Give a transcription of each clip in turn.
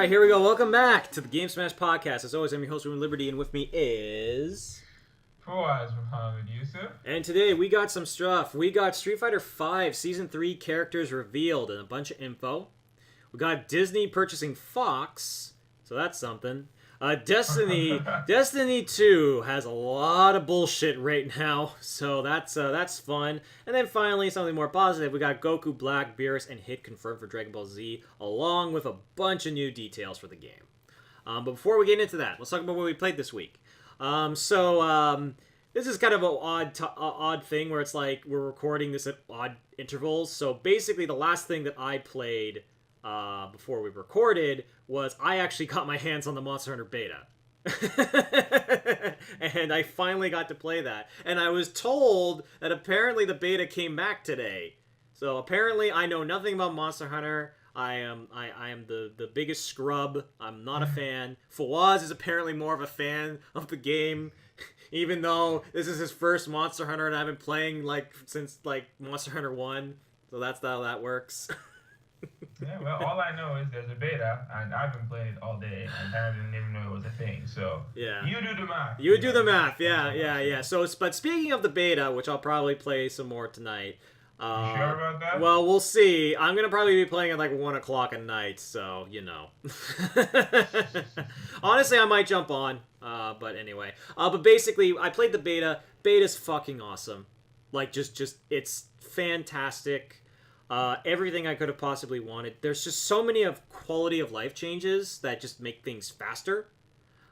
right, here we go. Welcome back to the Game Smash Podcast. As always, I'm your host, Ruben Liberty, and with me is... Fawaz Muhammad Yusuf. And today, we got some stuff. We got Street Fighter V Season 3 characters revealed and a bunch of info. We got Disney purchasing Fox, so that's something. Destiny 2 has a lot of bullshit right now, so that's fun. And then finally, something more positive, we got Goku Black, Beerus, and Hit confirmed for Dragon Ball Z, along with a bunch of new details for the game. But before we get into that, let's talk about what we played this week. This is kind of an odd thing where it's like we're recording this at odd intervals. So basically, the last thing that I played before we recorded was I actually got my hands on the Monster Hunter beta. And I finally got to play that. And I was told that apparently the beta came back today. So apparently I know nothing about Monster Hunter. I am the biggest scrub. I'm not a fan. Fawaz is apparently more of a fan of the game. Even though this is his first Monster Hunter and I've been playing since Monster Hunter 1. So that's how that works. Yeah, well, all I know is there's a beta, and I've been playing it all day, and I didn't even know it was a thing. So yeah, you do the math. You do the math. Yeah. So, but speaking of the beta, which I'll probably play some more tonight. You sure about that? Well, we'll see. I'm gonna probably be playing at 1 o'clock at night, so you know. Honestly, I might jump on. But anyway. But basically, I played the beta. Beta's fucking awesome. Just it's fantastic. Everything I could have possibly wanted. There's just so many of quality of life changes that just make things faster.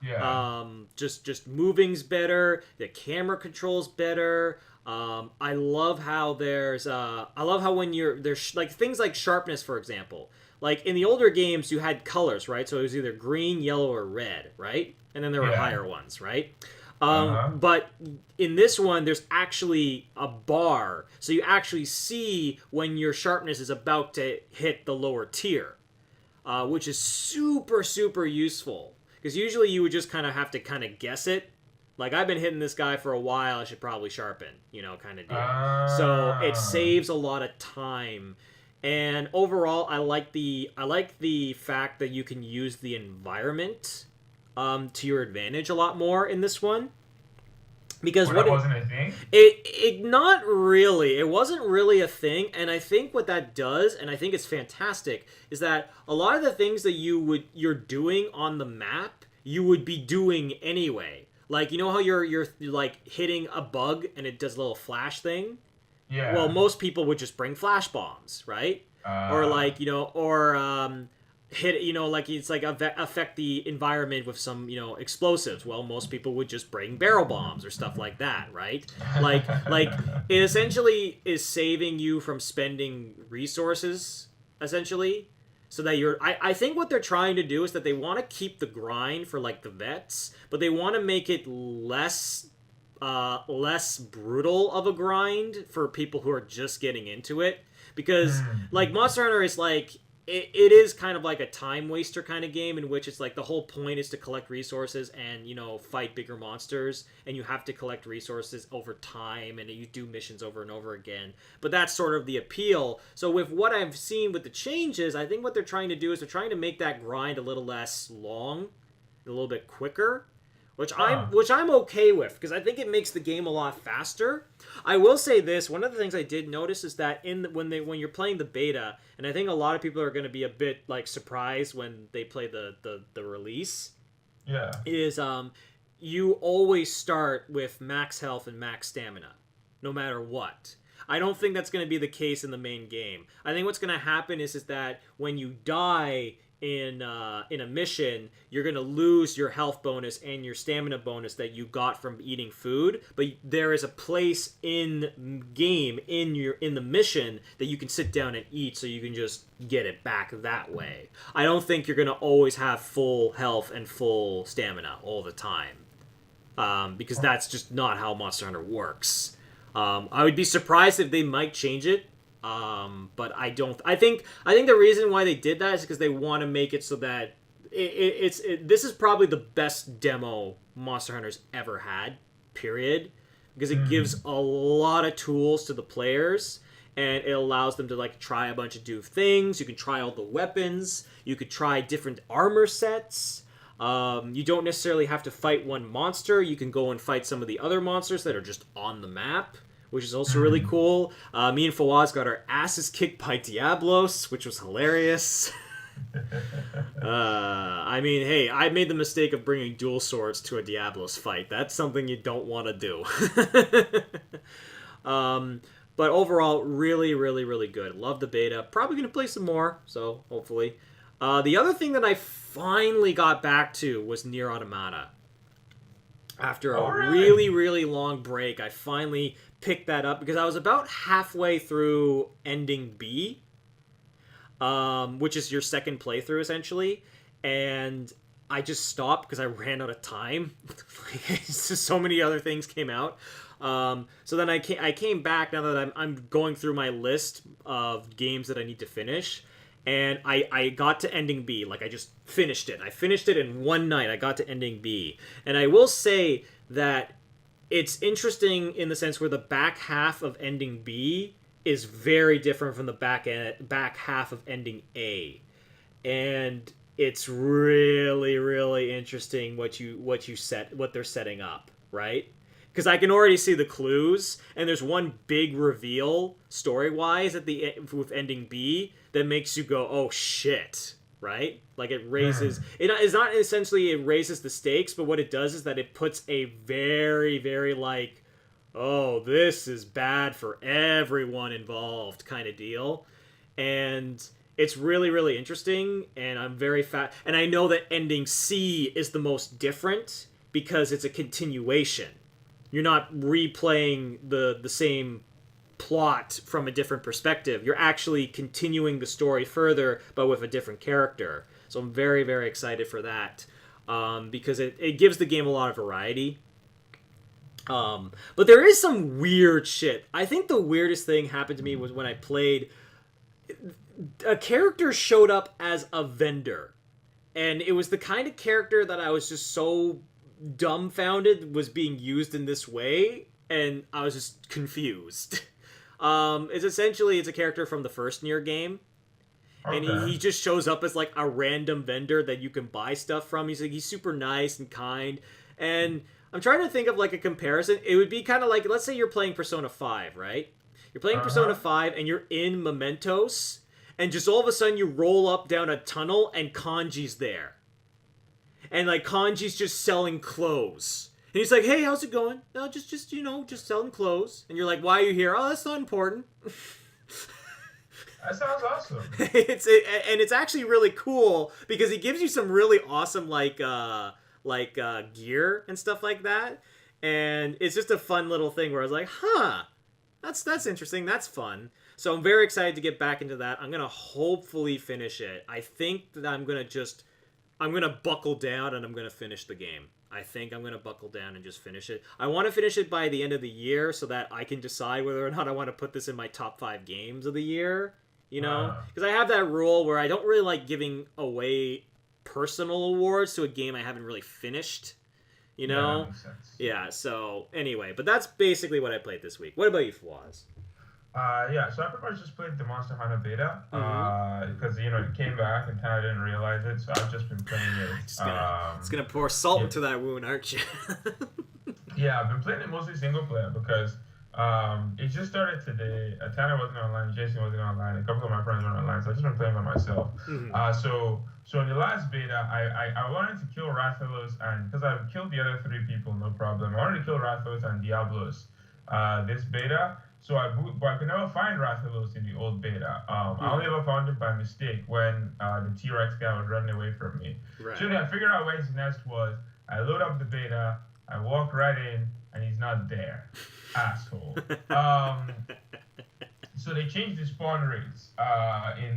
Yeah. Just moving's better. The camera control's better. I love how when there's things like sharpness, for example. Like in the older games, you had colors, right? So it was either green, yellow, or red, right? And then there were higher ones, right? But in this one, there's actually a bar. So you actually see when your sharpness is about to hit the lower tier, which is super, super useful. Because usually you would just kind of have to guess it. Like, I've been hitting this guy for a while, I should probably sharpen, kind of deal. So it saves a lot of time. And overall, I like the fact that you can use the environment to your advantage a lot more in this one, because that wasn't a thing. It not really. It wasn't really a thing, and I think what that does, and I think it's fantastic, is that a lot of the things that you're doing on the map, you would be doing anyway. Like, you know how you're like hitting a bug and it does a little flash thing. Yeah. Well, most people would just bring flash bombs, right? Or hit, it's affect the environment with some, explosives. Well, most people would just bring barrel bombs or stuff like that, right? Like it essentially is saving you from spending resources, essentially, so that I think what they're trying to do is that they want to keep the grind for the vets, but they want to make it less brutal of a grind for people who are just getting into it, because Monster Hunter is it is kind of like a time waster kind of game, in which it's the whole point is to collect resources and fight bigger monsters, and you have to collect resources over time, and you do missions over and over again. But that's sort of the appeal. So with what I've seen with the changes, I think what they're trying to do is they're trying to make that grind a little less long, a little bit quicker, which I'm okay with, because I think it makes the game a lot faster. I will say this: one of the things I did notice is that when you're playing the beta, and I think a lot of people are going to be a bit surprised when they play the release. Yeah. Is you always start with max health and max stamina, no matter what. I don't think that's going to be the case in the main game. I think what's going to happen is that when you die in a mission, you're gonna lose your health bonus and your stamina bonus that you got from eating food, but there is a place in game in the mission that you can sit down and eat, so you can just get it back that way. I don't think you're gonna always have full health and full stamina all the time, because that's just not how Monster Hunter works. I would be surprised if they might change it. But I don't. I think the reason why they did that is because they want to make it so that this is probably the best demo Monster Hunter's ever had. Period. Because it gives a lot of tools to the players, and it allows them to like try a bunch of new things. You can try all the weapons. You could try different armor sets. You don't necessarily have to fight one monster. You can go and fight some of the other monsters that are just on the map, which is also really cool. Me and Fawaz got our asses kicked by Diablos, which was hilarious. I mean, hey, I made the mistake of bringing dual swords to a Diablos fight. That's something you don't want to do. But overall, really, really, really good. Love the beta. Probably going to play some more, so hopefully. The other thing that I finally got back to was Nier Automata. After a really, really long break, I finally picked that up because I was about halfway through ending B, which is your second playthrough essentially, and I just stopped because I ran out of time. So many other things came out. So then I came back now that I'm going through my list of games that I need to finish, and I got to ending B. Like I just finished it. I finished it in one night. I got to ending B, and I will say that it's interesting in the sense where the back half of ending B is very different from the back half of ending A, and it's really really interesting what they're setting up, right? Because I can already see the clues, and there's one big reveal story-wise at the with ending B that makes you go, "Oh shit!" Right? Like it raises. It is not essentially it raises the stakes, but what it does is that it puts a very, very like, "Oh, this is bad for everyone involved" kind of deal, and it's really, really interesting. And I'm very fat, and I know that ending C is the most different because it's a continuation. You're not replaying the same plot from a different perspective. You're actually continuing the story further, but with a different character. So I'm very, very excited for that because it gives the game a lot of variety. But there is some weird shit. I think the weirdest thing happened to me was when I played. A character showed up as a vendor. And it was the kind of character that I was just so dumbfounded was being used in this way, and I was just confused. It's a character from the first Nier game, and he just shows up as like a random vendor that you can buy stuff from. He's super nice and kind, and I'm trying to think of like a comparison. It would be kind of like, let's say you're playing Persona 5, right? You're playing Persona 5 and you're in Mementos, and just all of a sudden you roll up down a tunnel and Kanji's there. And like Kanji's just selling clothes. And he's like, "Hey, how's it going?" "No, just selling clothes." And you're like, "Why are you here?" "Oh, that's not important." That sounds awesome. And it's actually really cool because he gives you some really awesome gear and stuff like that. And it's just a fun little thing where I was like, "Huh, that's interesting. That's fun." So I'm very excited to get back into that. I'm gonna hopefully finish it. I think that I'm gonna buckle down and I'm gonna finish the game. I think I'm gonna buckle down and just finish it. I want to finish it by the end of the year so that I can decide whether or not I want to put this in my top 5 games of the year. You know, because I have that rule where I don't really like giving away personal awards to a game I haven't really finished. You know, that makes sense. Yeah. So anyway, but that's basically what I played this week. What about you, Fawaz? So I pretty much just played the Monster Hunter beta because it came back and kind of didn't realize it, so I've just been playing it. It's gonna pour salt into that wound, aren't you? Yeah, I've been playing it mostly single player because it just started today. Tanner wasn't online, Jason wasn't online, a couple of my friends weren't online, so I've just been playing by myself. So in the last beta, I wanted to kill Rathalos, and because I've killed the other 3 people, no problem. I wanted to kill Rathalos and Diablos this beta. So but I could never find Rathalos in the old beta. I only ever found it by mistake when the T-Rex guy was running away from me. Right. So I figured out where his nest was. I load up the beta. I walk right in, and he's not there. Asshole. So they changed the spawn rates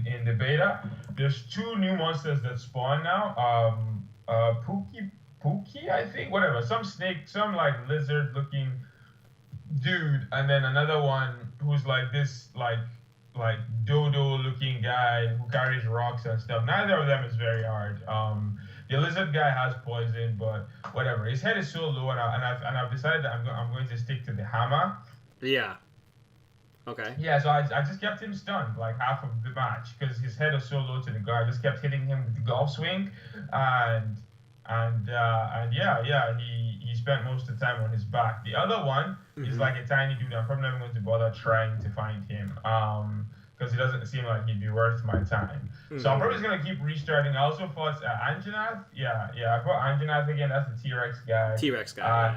in the beta. There's 2 new monsters that spawn now. Pookie, I think, whatever. Some snake, some like lizard-looking dude, and then another one who's like this like dodo looking guy who carries rocks and stuff. Neither of them is very hard. The lizard guy has poison, but whatever. His head is so low, and I've decided that I'm going to stick to the hammer. Yeah. Okay. Yeah, so I just kept him stunned like half of the match because his head was so low to the ground. I just kept hitting him with the golf swing, and and yeah, he spent most of the time on his back. The other one is Mm-hmm. like a tiny dude. I'm probably never going to bother trying to find him because he doesn't seem like he'd be worth my time. So I'm probably Mm-hmm. just gonna keep restarting. I also fought Anjanath. Yeah, I fought Anjanath again. That's the T-Rex guy. T-Rex guy. Uh,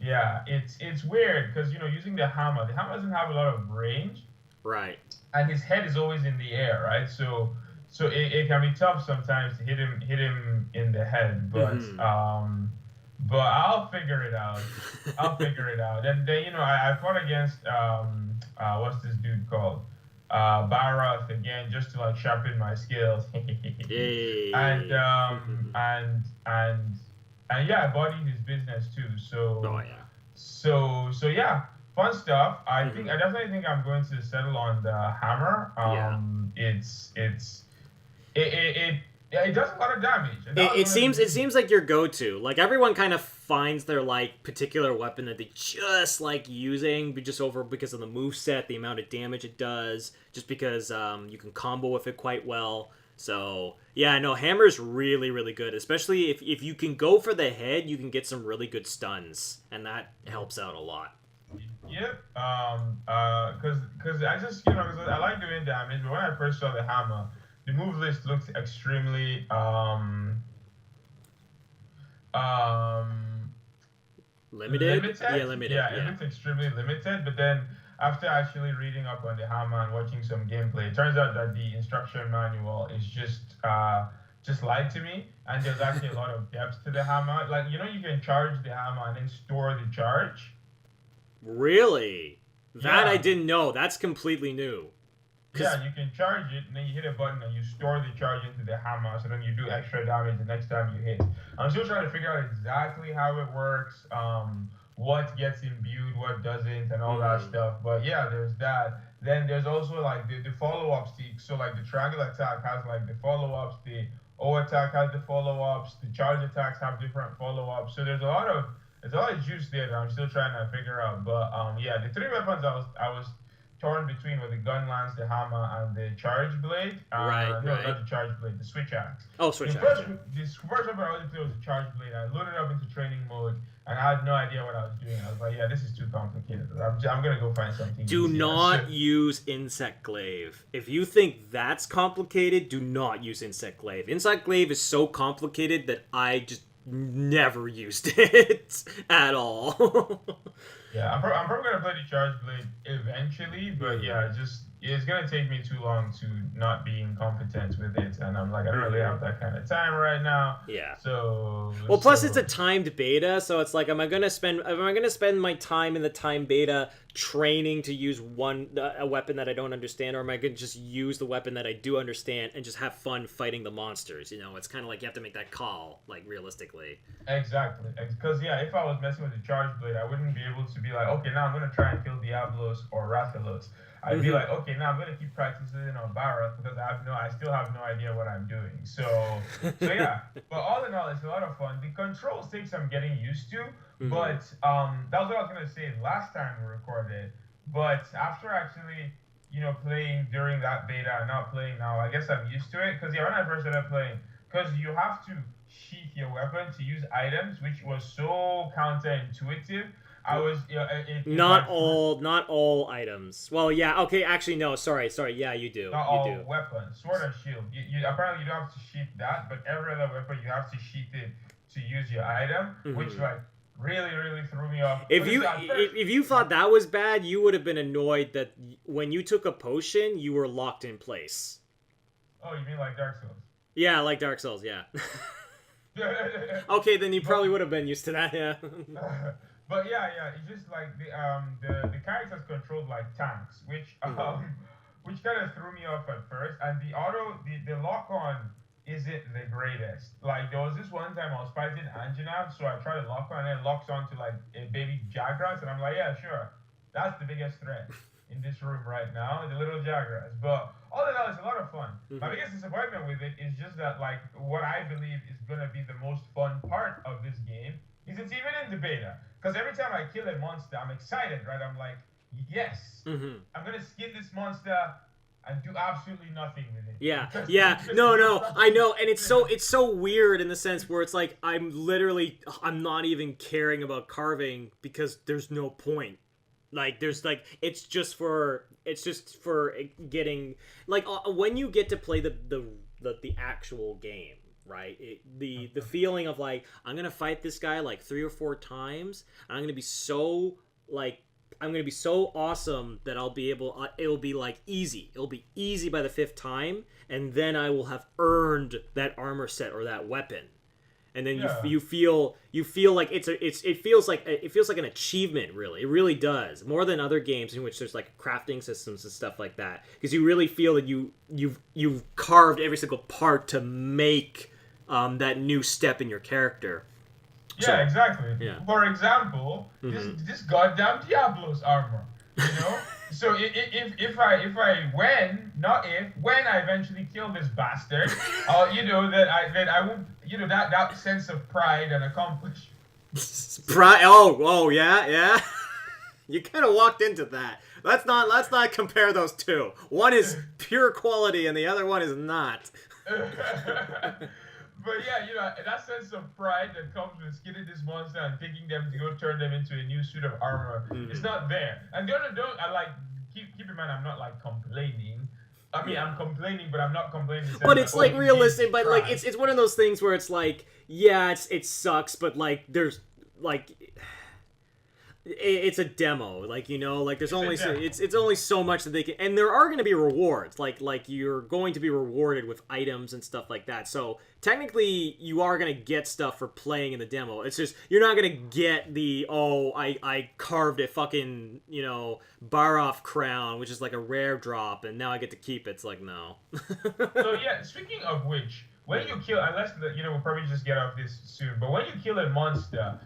Yeah. yeah, it's weird because using the hammer doesn't have a lot of range, Right. and his head is always in the air, right? So it can be tough sometimes to hit him in the head, Mm-hmm. but I'll figure it out. I'll figure it out. And then I fought against what's this dude called? Barath again, just to like sharpen my skills. and Yay. um and and and yeah, I bought his business too. Oh So yeah. so yeah, fun stuff. Mm-hmm. I definitely think I'm going to settle on the hammer. Yeah. It does a lot of damage, and that It, was it one of the seems it reasons. seems like your go-to. Like everyone kind of finds their like particular weapon that they just like using, just over because of the move set, the amount of damage it does, just because you can combo with it quite well. So yeah, no, hammer's really really good, especially if you can go for the head, you can get some really good stuns, and that helps out a lot. Yep. Because I just because I like doing damage, but when I first saw the hammer, the move list looked extremely um Limited, yeah, limited. limited, Yeah, it yeah. looked extremely limited. But then after actually reading up on the hammer and watching some gameplay, it turns out that the instruction manual is just lied to me, and there's actually a lot of depth to the hammer. Like you can charge the hammer and then store the charge. Really, that I Yeah, didn't know. That's completely new. Cause Yeah, you can charge it, and then you hit a button, and you store the charge into the hammer, so then you do extra damage the next time you hit. I'm still trying to figure out exactly how it works, what gets imbued, what doesn't, and all that mm, stuff. But yeah, there's that. Then there's also like the follow-ups. So like the triangle attack has like the follow-ups, the O attack has the follow-ups, the charge attacks have different follow-ups. So there's a lot of juice there that I'm still trying to figure out. But yeah, the three weapons I was torn between were the gun lance, the hammer, and the charge blade. right, No, right. not the charge blade, the switch axe. Oh, The switch axe, first, yeah. this first weapon I always played was the charge blade. I loaded up into training mode, and I had no idea what I was doing. I was like, yeah, this is too complicated. I'm gonna go find something Do easier. So not use Insect Glaive. If you think that's complicated, do not use Insect Glaive. Insect Glaive is so complicated that I just never used it at all. yeah, I'm probably gonna play the charge blade eventually, but hmm yeah, it's gonna take me too long to not be incompetent with it, and I'm like, I don't really hmm have that kind of time right now. Yeah. So Well, plus it's a so timed beta, so it's like, am I gonna spend my time in the time beta training to use a weapon that I don't understand, or am I gonna just use the weapon that I do understand and just have fun fighting the monsters? It's kind of like you have to make that call, like realistically. Exactly, because yeah, if I was messing with the charge blade, I wouldn't be able to be like, okay, now I'm gonna try and kill Diablos or Rathalos. I'd be hmm like, okay, now I'm gonna keep practicing on Barroth because I still have no idea what I'm doing. So yeah. But all in all, it's a lot of fun. The controls take some getting used to, hmm but that was what I was gonna say last time we recorded. But after actually, playing during that beta and not playing now, I guess I'm used to it. Because yeah, when I first started playing, because you have to sheath your weapon to use items, which was so counterintuitive. I was, it Not like all, not all items. Well, yeah. Okay, actually, no. Sorry, sorry. Yeah, you do. not You do. all weapons, sword and shield. Apparently you don't have to sheath that, but every other weapon you have to sheath it to use your item, which hmm like really really threw me off. If Okay, you so at first, if you thought that was bad, you would have been annoyed that when you took a potion, you were locked in place. oh, you mean like Dark Souls? Yeah, like Dark Souls. Yeah. Okay, then you but probably would have been used to that. Yeah. but yeah, it's just like the characters controlled like tanks, which hmm which kind of threw me off at first. And the lock on isn't the greatest. Like there was this one time I was fighting Anjanath, so I tried to lock on and it locks onto like a baby Jagras, and I'm like, yeah, sure, that's the biggest threat in this room right now, the little Jagras. But all in all, it's a lot of fun. My hmm biggest disappointment with it is just that like what I believe is gonna be the most fun part of this game is it's even in the beta. Because every time I kill a monster, I'm excited, right? I'm like, yes, I'm gonna skin this monster and do absolutely nothing with it. Yeah, Because, yeah, because no, there's no, I nothing. know, and it's so weird in the sense where it's like I'm not even caring about carving because there's no point. Like there's like it's just for getting like when you get to play the actual game, right? The feeling of like I'm gonna fight this guy like 3 or 4 times, and I'm gonna be so like I'm gonna be so awesome that I'll be able. It'll be like easy. It'll be easy by the fifth time, and then I will have earned that armor set or that weapon. And then Yeah. you feel like it feels like an achievement. Really, it really does, more than other games in which there's like crafting systems and stuff like that, because you really feel that you've carved every single part to make that new step in your character. Yeah, So exactly. yeah. For example, this goddamn Diablo's armor, you know. So if I when I eventually kill this bastard, that I won't, that sense of pride and accomplishment. Oh yeah, yeah. You kind of walked into that. Let's not compare those two. One is pure quality and the other one is not. But yeah, that sense of pride that comes with skinning this monster and taking them to go turn them into a new suit of armor is not there. And don't I like keep in mind I'm not like complaining. I mean, I'm complaining, but I'm not complaining. In the sense But that, it's oh, like you realistic. need But like try. it's one of those things where it's like, yeah, it sucks, but like there's like it's a demo, like like there's It's a only demo. it's only so much that they can, and there are going to be rewards, like you're going to be rewarded with items and stuff like that. So technically you are going to get stuff for playing in the demo. It's just you're not going to get the I carved a fucking Baroff crown, which is like a rare drop, and now I get to keep it. It's like, no. So yeah, speaking of which, when you kill, unless we'll probably just get off this soon, but when you kill a monster,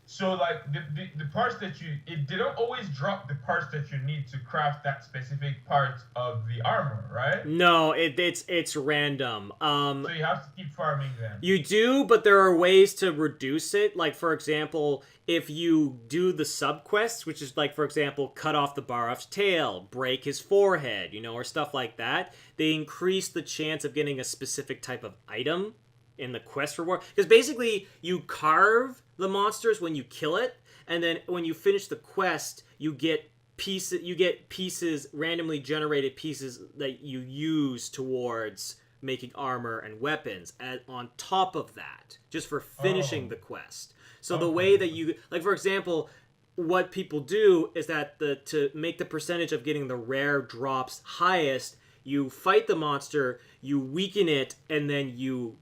so like the parts that they don't always drop the parts that you need to craft that specific part of the armor, right? No, it's random. So you have to keep farming them. You do, but there are ways to reduce it. Like, for example, if you do the subquests, which is like, for example, cut off the Baroff's tail, break his forehead, or stuff like that, they increase the chance of getting a specific type of item in the quest reward. Because basically, you carve the monsters when you kill it, and then when you finish the quest, you get pieces, randomly generated pieces that you use towards making armor and weapons on top of that, just for finishing the quest. So the way that you, like, for example, what people do is that to make the percentage of getting the rare drops highest, you fight the monster, you weaken it, and then you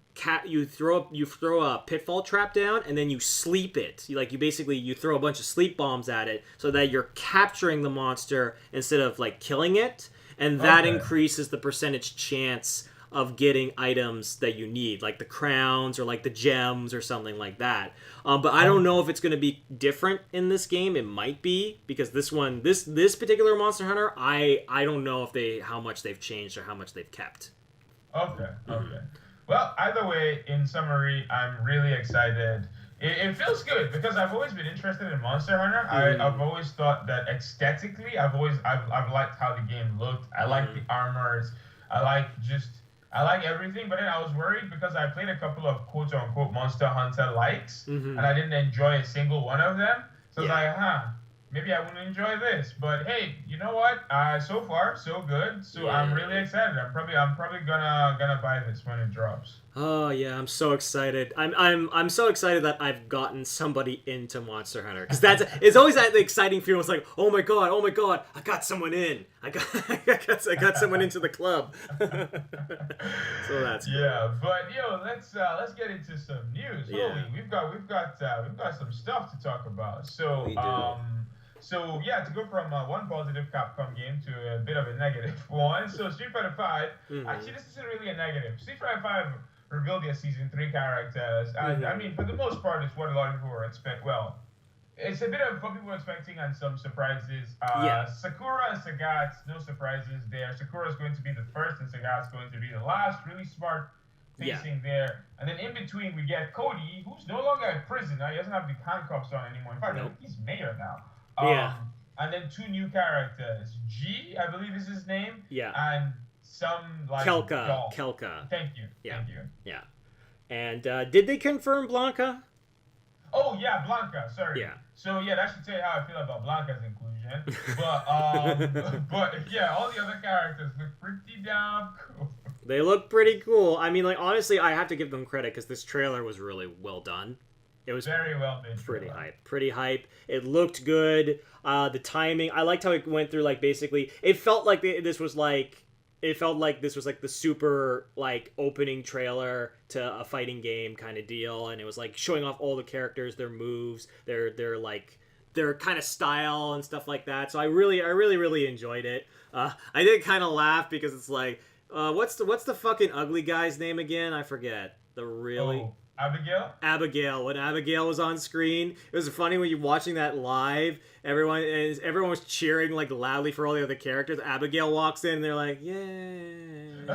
throw a pitfall trap down, and then you sleep it. You throw a bunch of sleep bombs at it so that you're capturing the monster instead of like killing it, and that increases the percentage chance of getting items that you need, like the crowns or like the gems or something like that. But I don't know if it's going to be different in this game. It might be, because this particular Monster Hunter, I don't know how much they've changed or how much they've kept. Okay. Well, either way, in summary, I'm really excited. It feels good because I've always been interested in Monster Hunter. I've always thought that aesthetically, I've liked how the game looked. I like the armors. I like everything. But then I was worried because I played a couple of quote unquote Monster Hunter likes, and I didn't enjoy a single one of them. So I was like, maybe I wouldn't enjoy this. But hey, you know what? So far, so good. So I'm really excited. I'm probably gonna buy this when it drops. Oh yeah, I'm so excited. I'm so excited that I've gotten somebody into Monster Hunter, because it's always that exciting feeling. It's like, oh my god, I got someone in. I got someone into the club. So that's cool. Yeah, but let's get into some news. Yeah. Holy, we've got some stuff to talk about. So We do. So yeah, to go from one positive Capcom game to a bit of a negative one. So Street Fighter V, actually this isn't really a negative. Street Fighter V revealed their Season 3 characters, and I mean, for the most part, it's what a lot of people were expecting. Well, it's a bit of what people were expecting and some surprises. Sakura and Sagat, no surprises there. Sakura's going to be the first, and Sagat's going to be the last. Really smart facing there. And then in between, we get Cody, who's no longer in prison now. He doesn't have the handcuffs on anymore. In fact, he's mayor now. and then two new characters. G, I believe is his name, Yeah. and some like Kelka. doll. Kelka. Thank you. Yeah. Thank you. Yeah. And did they confirm Blanca? Oh yeah, Blanca. Sorry. Yeah. So yeah, that should tell you how I feel about Blanca's inclusion. But but yeah, all the other characters look pretty damn cool. They look pretty cool. I mean, like honestly, I have to give them credit because this trailer was really well done. It was very well made. Pretty hype. Pretty hype. It looked good. The timing. I liked how it went through. Like basically, it felt like this was like. It felt like this was like the super like opening trailer to a fighting game kind of deal, and it was like showing off all the characters, their moves, their like their kind of style and stuff like that. So I really enjoyed it. I did kind of laugh because it's like, what's the fucking ugly guy's name again? I forget. The really. Oh. Abigail? Abigail. When Abigail was on screen, it was funny when you're watching that live. Everyone was cheering like loudly for all the other characters. Abigail walks in, and they're like, "Yay!"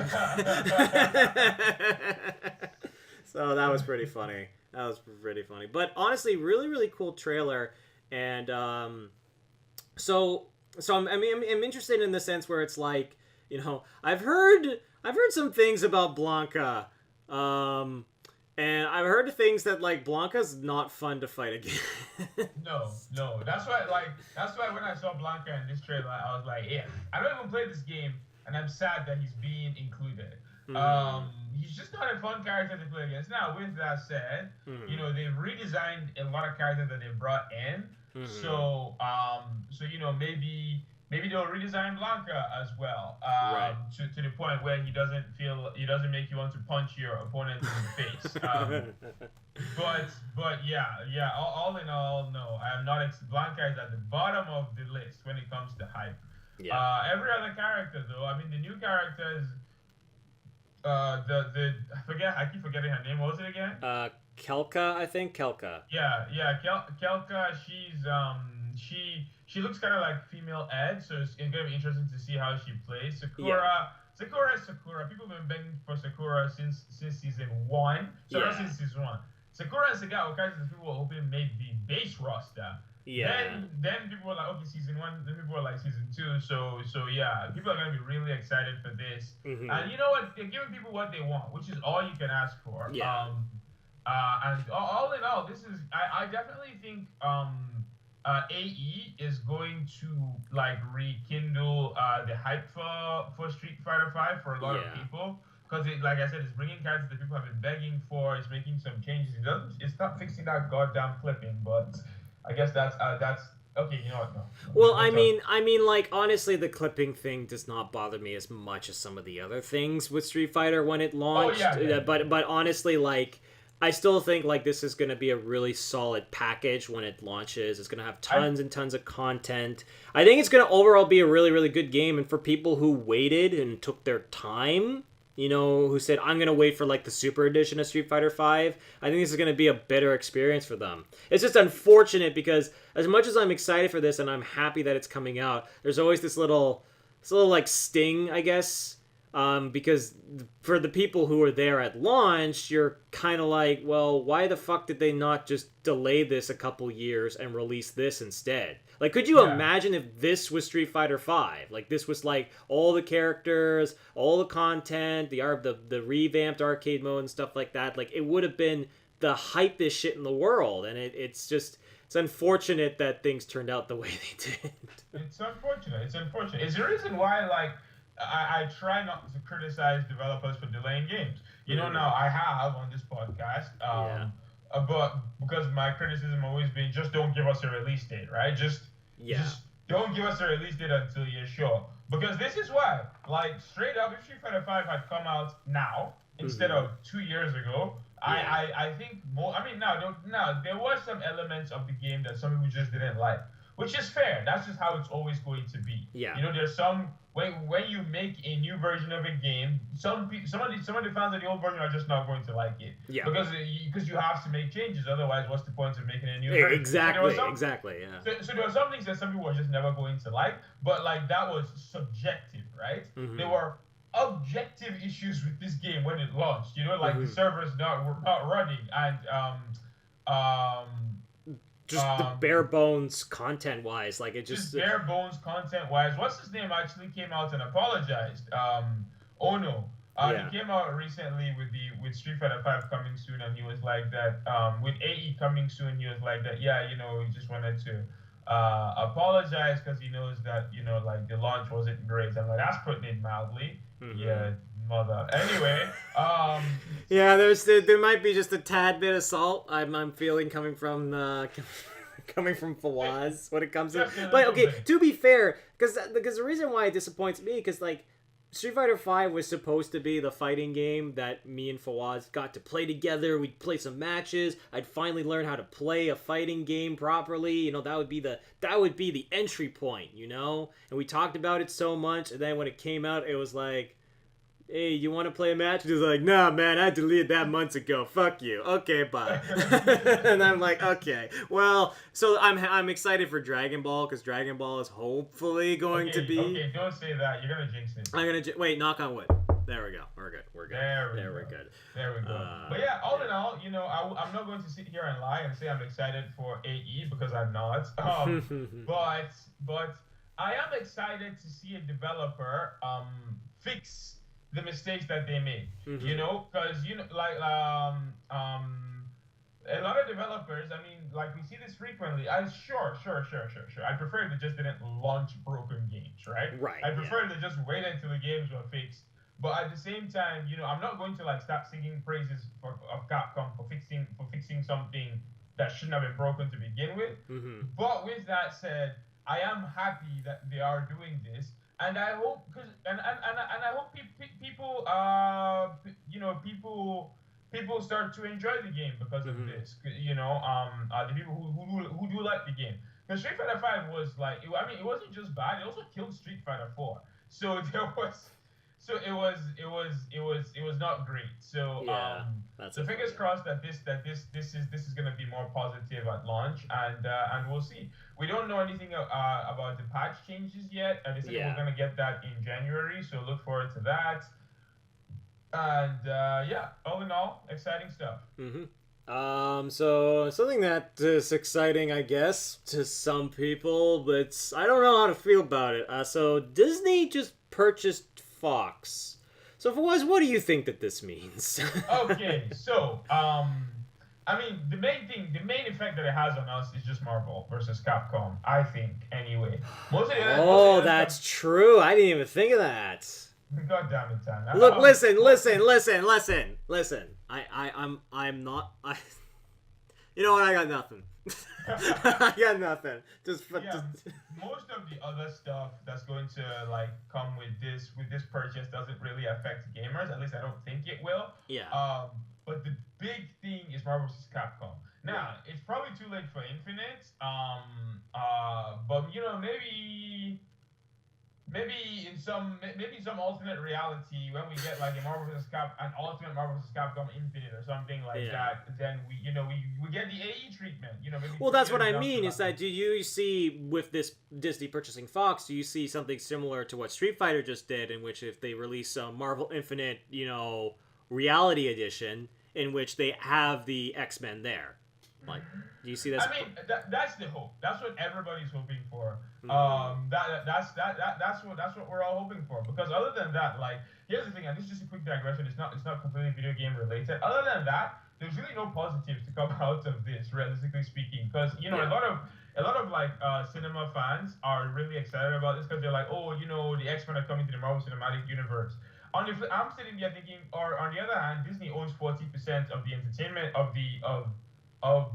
So that was pretty funny. But honestly, really cool trailer. And so I'm interested in the sense where it's like, I've heard some things about Blanca. And I've heard things that like Blanca's not fun to fight again. No. That's why when I saw Blanca in this trailer, I was like, yeah, I don't even play this game, and I'm sad that he's being included. Mm-hmm. He's just not a fun character to play against. Now, with that said, mm-hmm. They've redesigned a lot of characters that they brought in. Mm-hmm. So maybe they'll redesign Blanca as well, right. to the point where he doesn't make you want to punch your opponent in the face. But yeah. All in all, no, I am not. Blanca is at the bottom of the list when it comes to hype. Yeah. Every other character, though, I mean, the new characters. I keep forgetting her name. What was it again? Kelka, I think. Kelka. Yeah. Kelka. She looks kind of like female Ed, so it's going to be interesting to see how she plays. Sakura. People have been begging for Sakura since season 1. So not since season 1. Sakura and Sagat were characters that people were hoping made the base roster. Yeah. Then people were like, okay, season 1. Then people were like, season 2. So yeah, people are going to be really excited for this. Mm-hmm. And you know what? They're giving people what they want, which is all you can ask for. Yeah. And all in all, this is I definitely think AE is going to like rekindle the hype for Street Fighter V for a lot of people, because like I said, it's bringing characters that people have been begging for. It's making some changes. It's not fixing that goddamn clipping, but I guess that's okay. You know what? No. Well, I mean, like honestly, the clipping thing does not bother me as much as some of the other things with Street Fighter when it launched. Oh, yeah. But honestly, like. I still think like this is going to be a really solid package when it launches. It's going to have tons and tons of content. I think it's going to overall be a really good game. And for people who waited and took their time, who said, I'm going to wait for like the Super Edition of Street Fighter V, I think this is going to be a better experience for them. It's just unfortunate because as much as I'm excited for this and I'm happy that it's coming out, there's always this little like sting, I guess. Because for the people who were there at launch, you're kind of like, well, why the fuck did they not just delay this a couple years and release this instead? Like, could you imagine if this was Street Fighter V? Like, this was like all the characters, all the content, the revamped arcade mode and stuff like that. Like, it would have been the hypest shit in the world, and it's unfortunate that things turned out the way they did. It's unfortunate. It's the reason why, like. I try not to criticize developers for delaying games. Now I have on this podcast, but because my criticism always been just don't give us a release date, right? Just don't give us a release date until you're sure. Because this is why, like straight up, if Street Fighter V had come out now instead of 2 years ago, I think more. I mean, now there were some elements of the game that some people just didn't like, which is fair. That's just how it's always going to be. Yeah. There's some. When you make a new version of a game, some of the fans of the old version are just not going to like it. Yeah. Because you have to make changes. Otherwise, what's the point of making a new version? Exactly. Yeah. So there were some things that some people were just never going to like, but like that was subjective, right? Mm-hmm. There were objective issues with this game when it launched. Like the servers were not running, and just the bare bones content wise, like it Just just bare bones content wise. What's his name actually came out and apologized. Ono. yeah. He came out recently with Street Fighter Five coming soon, and he was like that. With AE coming soon, he was like that. Yeah, he just wanted to apologize because he knows that like the launch wasn't great. I'm like, that's putting it mildly. Yeah, mother. Anyway, yeah, there might be just a tad bit of salt I'm feeling coming from coming from Fawaz when it comes to. But okay, to be fair, because the reason why it disappoints me, because like Street Fighter V was supposed to be the fighting game that me and Fawaz got to play together. We'd play some matches. I'd finally learn how to play a fighting game properly. That would be the entry point. And we talked about it so much, and then when it came out, it was like, hey, you want to play a match? He was like, nah, man, I deleted that months ago. Fuck you. Okay, bye. And I'm like, okay. Well, so I'm excited for Dragon Ball, because Dragon Ball is hopefully going to be... Okay, don't say that. You're going to jinx it. I'm going to... Wait, knock on wood. There we go. We're good. There we go. But yeah, all in all, I'm not going to sit here and lie and say I'm excited for AE, because I'm not. But I am excited to see a developer fix the mistakes that they made, because like a lot of developers, I mean, like we see this frequently. Sure. I prefer if they just didn't launch broken games, right? Right. I prefer they just wait until the games were fixed. But at the same time, I'm not going to like start singing praises of Capcom for fixing something that shouldn't have been broken to begin with. But with that said, I am happy that they are doing this. And I hope, and I hope people start to enjoy the game because of this. The people who do like the game. Because Street Fighter 5 was like, it wasn't just bad; it also killed Street Fighter 4. So it was not great. So yeah, so fingers crossed that this is going to be more positive at launch, and we'll see. We don't know anything about the patch changes yet. They said we're going to get that in January, so look forward to that. And all in all, exciting stuff. So something that is exciting, I guess, to some people, but I don't know how to feel about it. So Disney just purchased Fox. So Fawaz, what do you think that this means? Okay, so I mean, the main effect that it has on us is just Marvel versus Capcom, I think. Anyway, that's true. I didn't even think of that. God damn it, Tan. Look, listen. I'm not. You know what? I got nothing. I got nothing. Just. Most of the other stuff that's going to like come with this purchase doesn't really affect gamers. At least I don't think it will. Yeah. But the big thing is Marvel vs. Capcom. Now, it's probably too late for Infinite. But maybe in some alternate reality, when we get like an ultimate Marvel vs. Capcom Infinite or something like that, then we get the AE treatment. Maybe. Well, that's what I mean. Is that do you see with this Disney purchasing Fox? Do you see something similar to what Street Fighter just did, in which if they release a Marvel Infinite, Reality Edition, in which they have the X-Men there? Like, do you see that? I mean, that's the hope. That's what everybody's hoping for. That's what we're all hoping for. Because other than that, like, here's the thing, and this is just a quick digression. It's not completely video game related. Other than that, there's really no positives to come out of this, realistically speaking. Because a lot of like cinema fans are really excited about this because they're like, oh, the X-Men are coming to the Marvel Cinematic Universe. I'm sitting there thinking, or on the other hand, Disney owns 40% of the entertainment of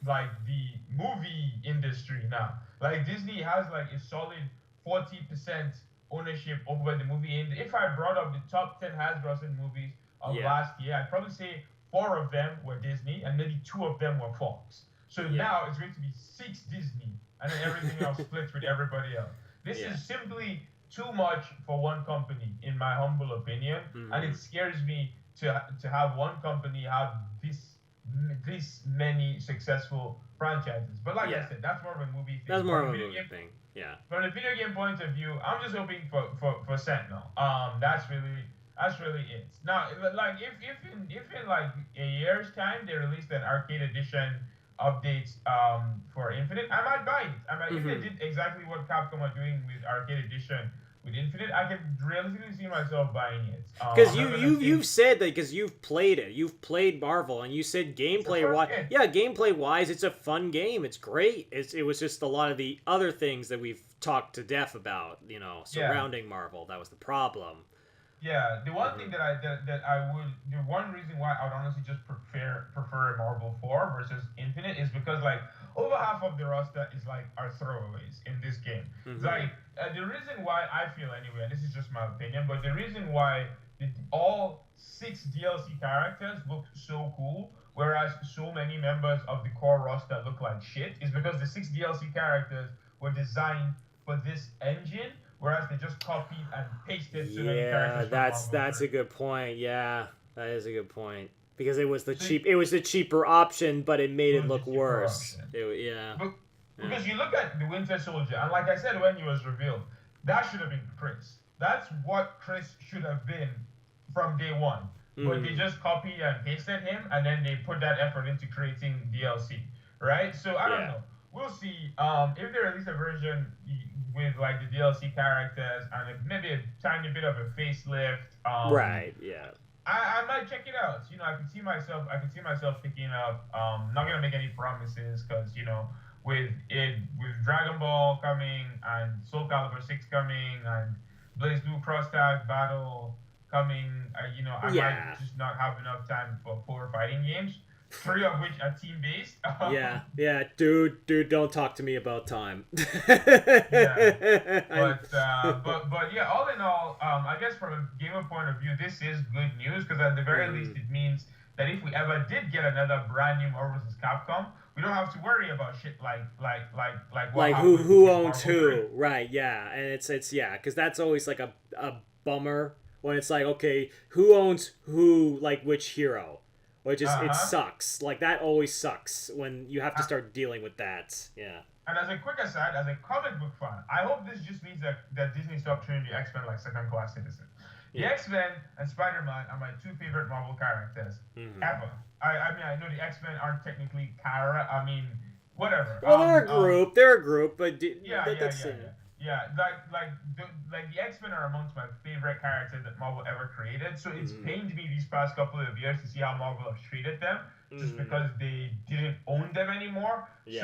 like the movie industry now. Like Disney has like a solid 40% ownership over the movie industry. If I brought up the top 10 highest grossing movies of last year, I'd probably say 4 of them were Disney and maybe 2 of them were Fox. So now it's going to be 6 Disney and then everything else split with everybody else. This is simply too much for one company, in my humble opinion, and it scares me to have one company have this many successful franchises. But like I said, that's more of a movie thing. That's more of a movie thing. Yeah. From the video game point of view, I'm just hoping for Sentinel. That's really it. Now, like if in like a year's time they released an arcade edition updates for Infinite, I might buy it. I might, if they Mm-hmm. did exactly what Capcom are doing with Arcade Edition with Infinite, I could realistically see myself buying it. Because I'm not gonna say you've said that because you've played it, you've played Marvel, and you said it's a gameplay fun wise, game. yeah, gameplay wise, it's a fun game. It's great. It was just a lot of the other things that we've talked to death about, Yeah, surrounding Marvel. That was the problem. yeah. The one thing Hmm. that I would, the one reason why I would honestly just prefer Marvel 4 versus Infinite is because like over half of the roster is like are throwaways in this game. It's Hmm. like the reason why I feel anyway, and this is just my opinion, but the reason why all six DLC characters look so cool, whereas so many members of the core roster look like shit, is because the six DLC characters were designed for this engine, whereas they just copied and pasted so many Yeah, characters from Marvel that's 3. a good point. Yeah, that is a good point because it was the So cheap. It was the cheaper option, but it made it it was the look cheaper worse. option. Yeah, But yeah, because you look at the Winter Soldier, and like I said when he was revealed, that should have been Chris. That's what Chris should have been from day one. But they mm, just copied and pasted him, and then they put that effort into creating DLC, right? So I don't yeah, know. We'll see. If they release a version with like the DLC characters and maybe a tiny bit of a facelift, right, yeah, I might check it out. I could see myself picking up. Not gonna make any promises because with Dragon Ball coming and Soul Calibur 6 coming and Blaze Blue Cross Tag Battle coming, I might yeah. just not have enough time for 4 fighting games. Three of which are team based. Yeah, yeah, dude, don't talk to me about time. Yeah. I'm, But yeah, all in all, I guess from a gamer point of view, this is good news because at the very least, Mhm. it means that if we ever did get another brand new Marvel vs. Capcom, we don't have to worry about shit like what Like happened who with owns Marvel 3. who, right? Yeah, and it's yeah, because that's always like a bummer when it's like okay, who owns who, like which hero, which is it Uh sucks. Like that always sucks when you have to huh. start dealing with that. Yeah. And as a quick aside, as a comic book fan, I hope this just means that Disney stopped treating the X Men like second class citizens. The Yeah. X Men and Spider Man are my two favorite Marvel characters Hmm. ever. I mean, I know the X Men aren't technically Kara. I mean, whatever. Well, they're a group. They're a group, but Yeah, yeah, that's yeah, yeah. Yeah, like the X Men are amongst my favorite characters that Marvel ever created. So it's mm, pained me these past couple of years to see how Marvel has treated them, just mm, because they didn't own them anymore. yeah,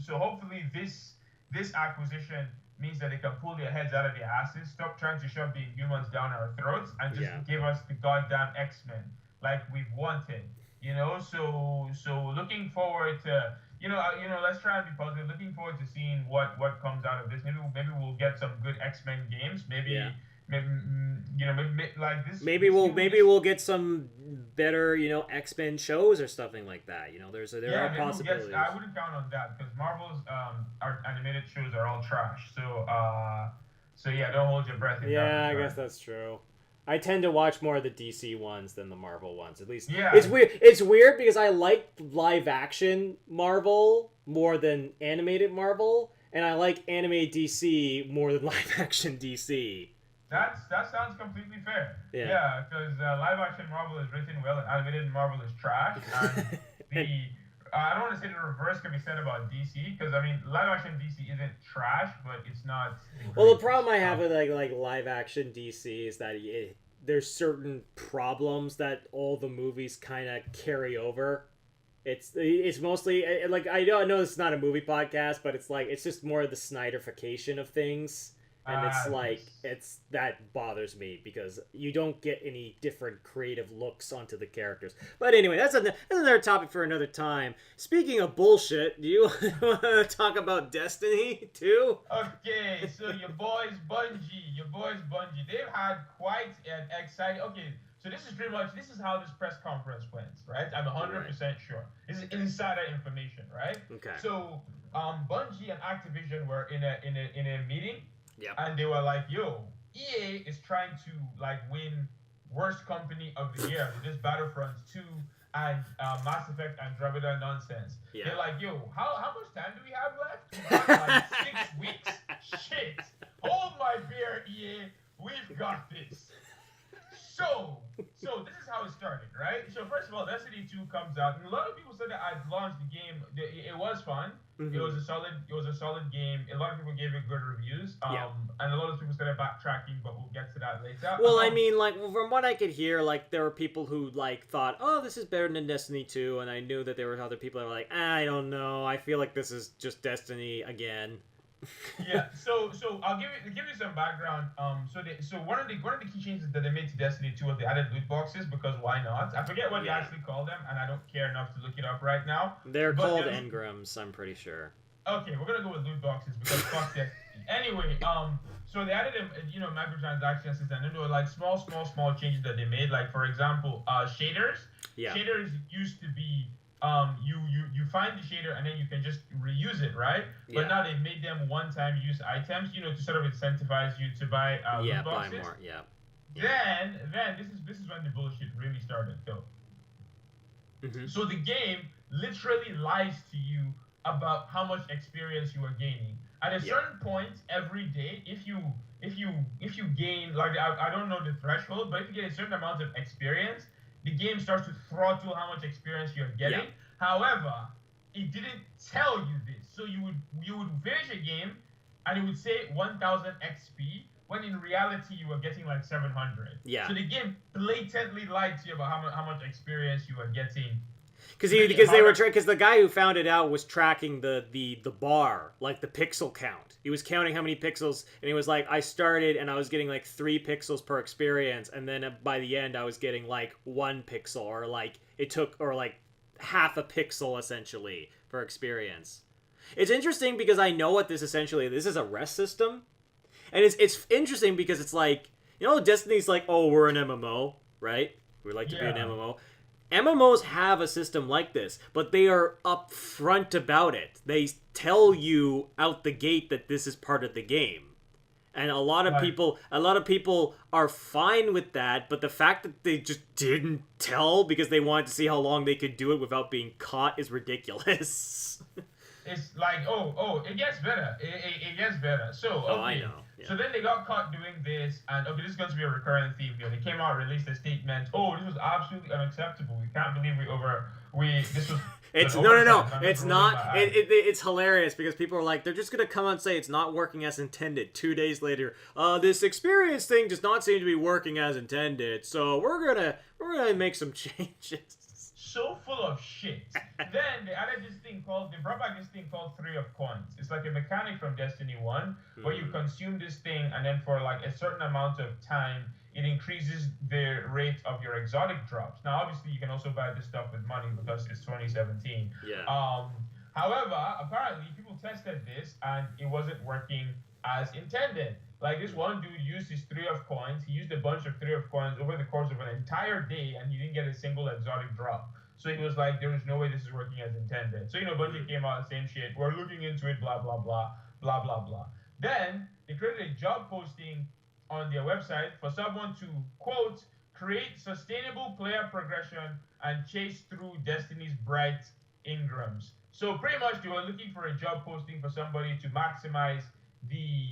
So hopefully this acquisition means that they can pull their heads out of their asses, stop trying to shove the Inhumans down our throats, and just yeah. give us the goddamn X Men like we've wanted. So looking forward to let's try and be positive. Looking forward to seeing what comes out of this. Maybe we'll get some good X Men games. Yeah. Maybe like this Maybe this we'll new maybe this we'll get some better, X-Men shows or something like that. There are yeah maybe we'll get. possibilities. I wouldn't count on that because Marvel's our animated shows are all trash. So yeah, don't hold your breath in that Yeah, I guess regard. that's true. I tend to watch more of the DC ones than the Marvel ones. At least it's Yeah, weird. It's weird because I like live action Marvel more than animated Marvel, and I like animated DC more than live action DC. that sounds completely fair. Yeah. Yeah, because live action Marvel is written well and animated Marvel is trash, and And the I don't want to say the reverse can be said about DC because I mean live action DC isn't trash, but it's not the well, the greatest. problem I have with like live action DC is that there's certain problems that all the movies kind of carry over. It's mostly like I know this is not a movie podcast, but it's like it's just more of the Snyderification of things, and it's like Yes. it's that bothers me because you don't get any different creative looks onto the characters. But anyway, that's another topic for another time. Speaking of bullshit, do you want to talk about Destiny too? Okay, so your boys Bungie, they've had quite an exciting. Okay, so this is how this press conference went, right? I'm Right. 100% sure. This is insider information, right? Okay. So, Bungie and Activision were in a meeting, Yep. and they were like, "Yo, EA is trying to like win worst company of the year with this Battlefront 2 and Mass Effect Andromeda nonsense." Yeah. They're like, "Yo, how much time do we have left? We got like 6 weeks. Shit, hold my beer, EA. We've got this." So this is how it started, right? So first of all, Destiny 2 comes out, and a lot of people said that I'd launched the game. It was fun. It was a solid game. A lot of people gave it good reviews. Yeah. And a lot of people started backtracking, but we'll get to that later. Well, I mean, like, from what I could hear, like, there were people who, like, thought, oh, this is better than Destiny 2, and I knew that there were other people that were like, I don't know, I feel like this is just Destiny again. Yeah, so I'll give you some background. So one of the key changes that they made to Destiny 2 was they added loot boxes, because why not? I forget what they actually call them, and I don't care enough to look it up right now. They're called engrams, I'm pretty sure. Okay, we're gonna go with loot boxes because fuck Destiny. Anyway, so they added microtransaction system, and there were like small changes that they made. Like, for example, shaders. Yeah. Shaders used to be you find the shader and then you can just reuse it, right? Yeah. But now they've made them one-time use items, to sort of incentivize you to buy loot boxes. Buy more. Yeah. Then this is when the bullshit really started, though. So the game literally lies to you about how much experience you are gaining. At a certain point every day, if you gain, like, I don't know the threshold, but if you get a certain amount of experience, the game starts to throttle how much experience you're getting. Yeah. However, it didn't tell you this. So you would finish a game and it would say 1000 XP, when in reality you were getting like 700. Yeah. So the game blatantly lied to you about how much experience you were getting. Because the guy who found it out was tracking the bar, like the pixel count. He was counting how many pixels, and he was like, I started and I was getting like 3 pixels per experience, and then by the end I was getting like 1 pixel, or like half a pixel essentially for experience. It's interesting because I know what this is a rest system, and it's interesting because it's like, Destiny's like, oh, we're an MMO, right? We like to be an MMO. MMOs have a system like this, but they are upfront about it. They tell you out the gate that this is part of the game. And a lot of people are fine with that, but the fact that they just didn't tell because they wanted to see how long they could do it without being caught is ridiculous. It's like, it gets better. It gets better. So, okay. Oh, I know. Yeah. So then they got caught doing this, and this is going to be a recurring theme here. They came out and released a statement. Oh, this was absolutely unacceptable. We can't believe this was. No. It's not. It's hilarious because people are like, they're just gonna come out and say it's not working as intended. 2 days later, this experience thing does not seem to be working as intended. So we're gonna make some changes. So full of shit. Then they brought back this thing called 3 of Coins. It's like a mechanic from Destiny 1 where you consume this thing, and then for like a certain amount of time, it increases the rate of your exotic drops. Now, obviously, you can also buy this stuff with money because it's 2017. Yeah. However, apparently, people tested this and it wasn't working as intended. Like, this one dude used his 3 of Coins. He used a bunch of 3 of Coins over the course of an entire day, and he didn't get a single exotic drop. So he was like, there is no way this is working as intended. So, Bungie came out, same shit. We're looking into it, blah, blah, blah, blah, blah, blah. Then they created a job posting on their website for someone to, quote, create sustainable player progression and chase through Destiny's bright Ingrams. So pretty much they were looking for a job posting for somebody to maximize the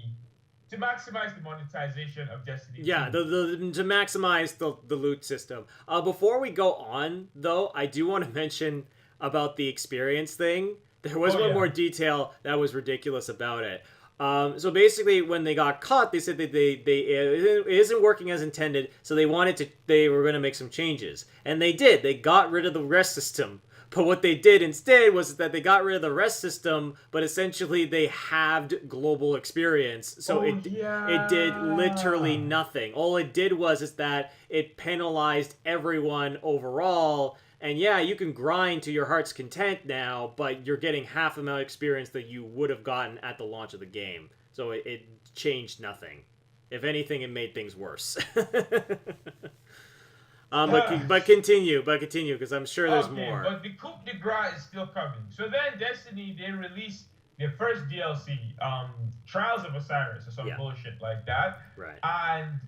monetization of Destiny 2. Yeah, to maximize the loot system. Before we go on, though, I do want to mention about the experience thing. There was one more detail that was ridiculous about it. So basically, when they got caught, they said that it isn't working as intended, so they were going to make some changes. And they did. They got rid of the rest system. But what they did instead was that they got rid of the rest system, but essentially they halved global experience. So it did literally nothing. All it did was that it penalized everyone overall. And yeah, you can grind to your heart's content now, but you're getting half the amount of experience that you would have gotten at the launch of the game. So it changed nothing. If anything, it made things worse. But continue, because I'm sure there's more. But the coup de grace is still coming. So then Destiny, they released their first DLC, Trials of Osiris, or some bullshit like that. Right. And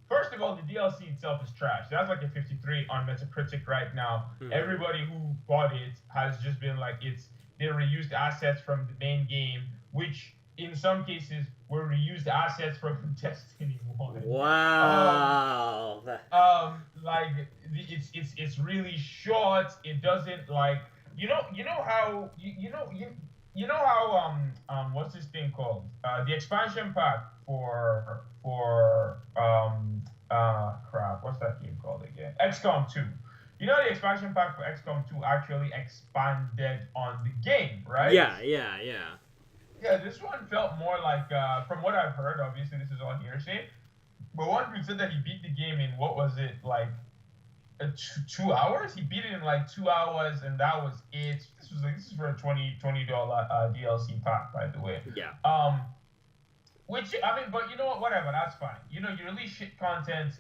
first of all, the DLC itself is trash. That's like a 53 on Metacritic right now. Mm-hmm. Everybody who bought it has just been like, they reused assets from the main game, which in some cases were reused assets from Destiny 1. Wow. Like it's really short. It doesn't like you know how you know how what's this thing called? The expansion pack for crap, what's that game called again? XCOM 2. You know the expansion pack for XCOM 2 actually expanded on the game, right? Yeah, yeah, yeah. Yeah, this one felt more like, from what I've heard, obviously this is all hearsay, but one dude said that he beat the game in, what was it, like 2 hours? He beat it in like 2 hours, and that was it. This is for a $20 DLC pack, by the way. Yeah. Which I mean, but you know what? Whatever, that's fine. You know, you release shit content.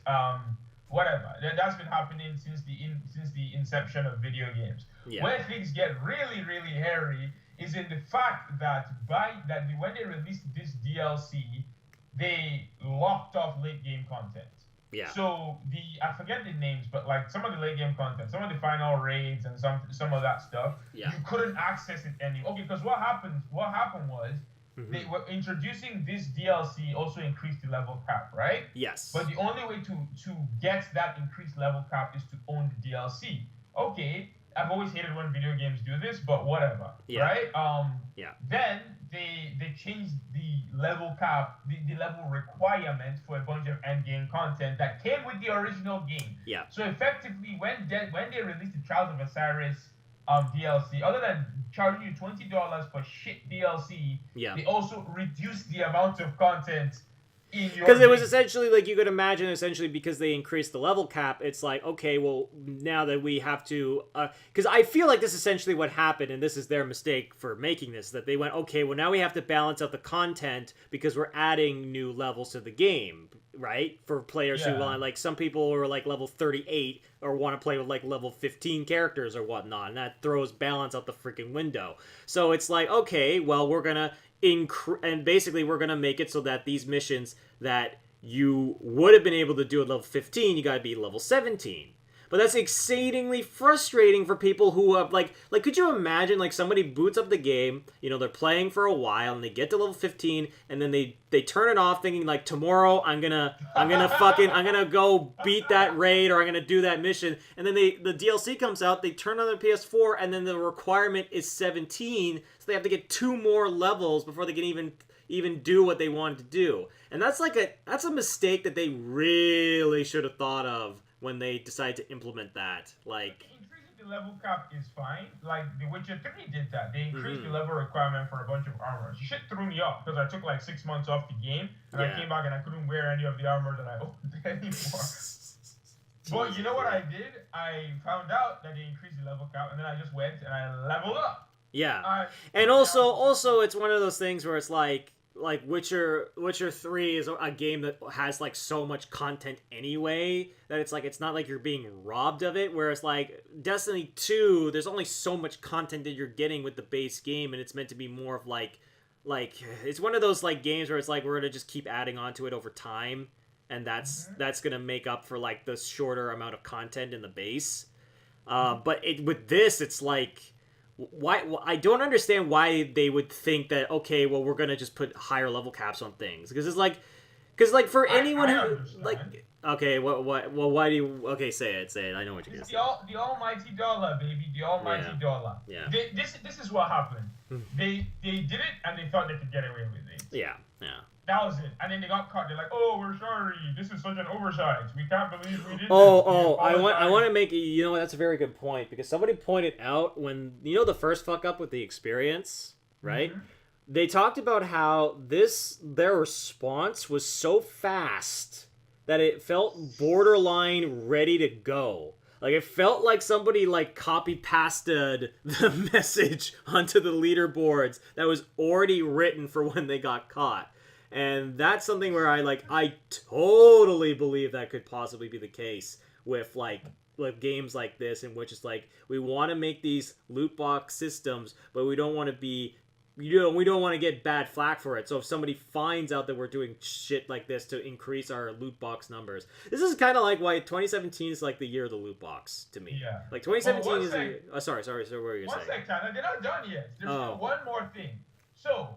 Whatever. That's been happening since the inception of video games. Yeah. Where things get really, really hairy is in the fact that when they released this DLC, they locked off late game content. Yeah. So I forget the names, but like some of the late game content, some of the final raids, and some of that stuff, yeah. you couldn't access it anymore. Okay, because what happened was they were introducing this DLC also increased the level cap, right? Yes. But the only way to get that increased level cap is to own the DLC. Okay, I've always hated when video games do this, but whatever, right? Yeah. Then they changed the level cap, the level requirement for a bunch of end game content that came with the original game. Yeah. So effectively, when they released the Trials of Osiris DLC, other than charging you $20 for shit DLC, they also reduced the amount of content in your because it was essentially like you could imagine essentially because they increased the level cap, it's like, okay, well, now that we have to because I feel like this is essentially what happened, and this is their mistake for making this, that they went, okay, well, now we have to balance out the content because we're adding new levels to the game, right? For players who want, like, some people are like level 38 or want to play with like level 15 characters or whatnot, and that throws balance out the freaking window. So it's like, okay, well, we're gonna and basically we're gonna make it so that these missions that you would have been able to do at level 15, you gotta be level 17. But that's exceedingly frustrating for people who have like could you imagine, like, somebody boots up the game, you know, they're playing for a while and they get to level 15 and then they turn it off thinking like, tomorrow I'm gonna go beat that raid or I'm gonna do that mission, and then the DLC comes out, they turn on their PS4 and then the requirement is 17, so they have to get 2 more levels before they can even do what they wanted to do. And that's a mistake that they really should have thought of when they decide to implement that. Like, increasing the level cap is fine. Like The Witcher 3 did that. They increased the level requirement for a bunch of armors. Shit threw me off because I took like 6 months off the game and I came back and I couldn't wear any of the armor that I owned anymore. But you know what I did? I found out that they increased the level cap, and then I just went and I leveled up. Yeah. And also it's one of those things where it's like Witcher 3 is a game that has like so much content anyway that it's like, it's not like you're being robbed of it, whereas like Destiny 2, there's only so much content that you're getting with the base game, and it's meant to be more of like it's one of those like games where it's like we're gonna just keep adding on to it over time, and that's gonna make up for like the shorter amount of content in the base. But with this, it's like, why? I don't understand why they would think that, okay, well, we're gonna just put higher level caps on things, because it's like, for anyone who like, okay, why do you, okay, say it, I know what you're gonna say. The almighty dollar, baby, the almighty dollar. Yeah. This is what happened. They did it and they thought they could get away with it. Yeah. That was it. And then they got caught. They're like, "Oh, we're sorry. This is such an oversight. We can't believe we did this." I want to make, you know, that's a very good point, because somebody pointed out when, you know, the first fuck up with the experience, right? They talked about how their response was so fast that it felt borderline ready to go. Like, it felt like somebody like copy-pasted the message onto the leaderboards that was already written for when they got caught. And that's something where I totally believe that could possibly be the case with games like this, in which it's like, we want to make these loot box systems, but we don't want to be, we don't want to get bad flack for it. So if somebody finds out that we're doing shit like this to increase our loot box numbers, this is kind of like why 2017 is like the year of the loot box to me. Yeah. Like 2017 is the, sorry, so what were you saying? One second, they're not done yet. There's one more thing. So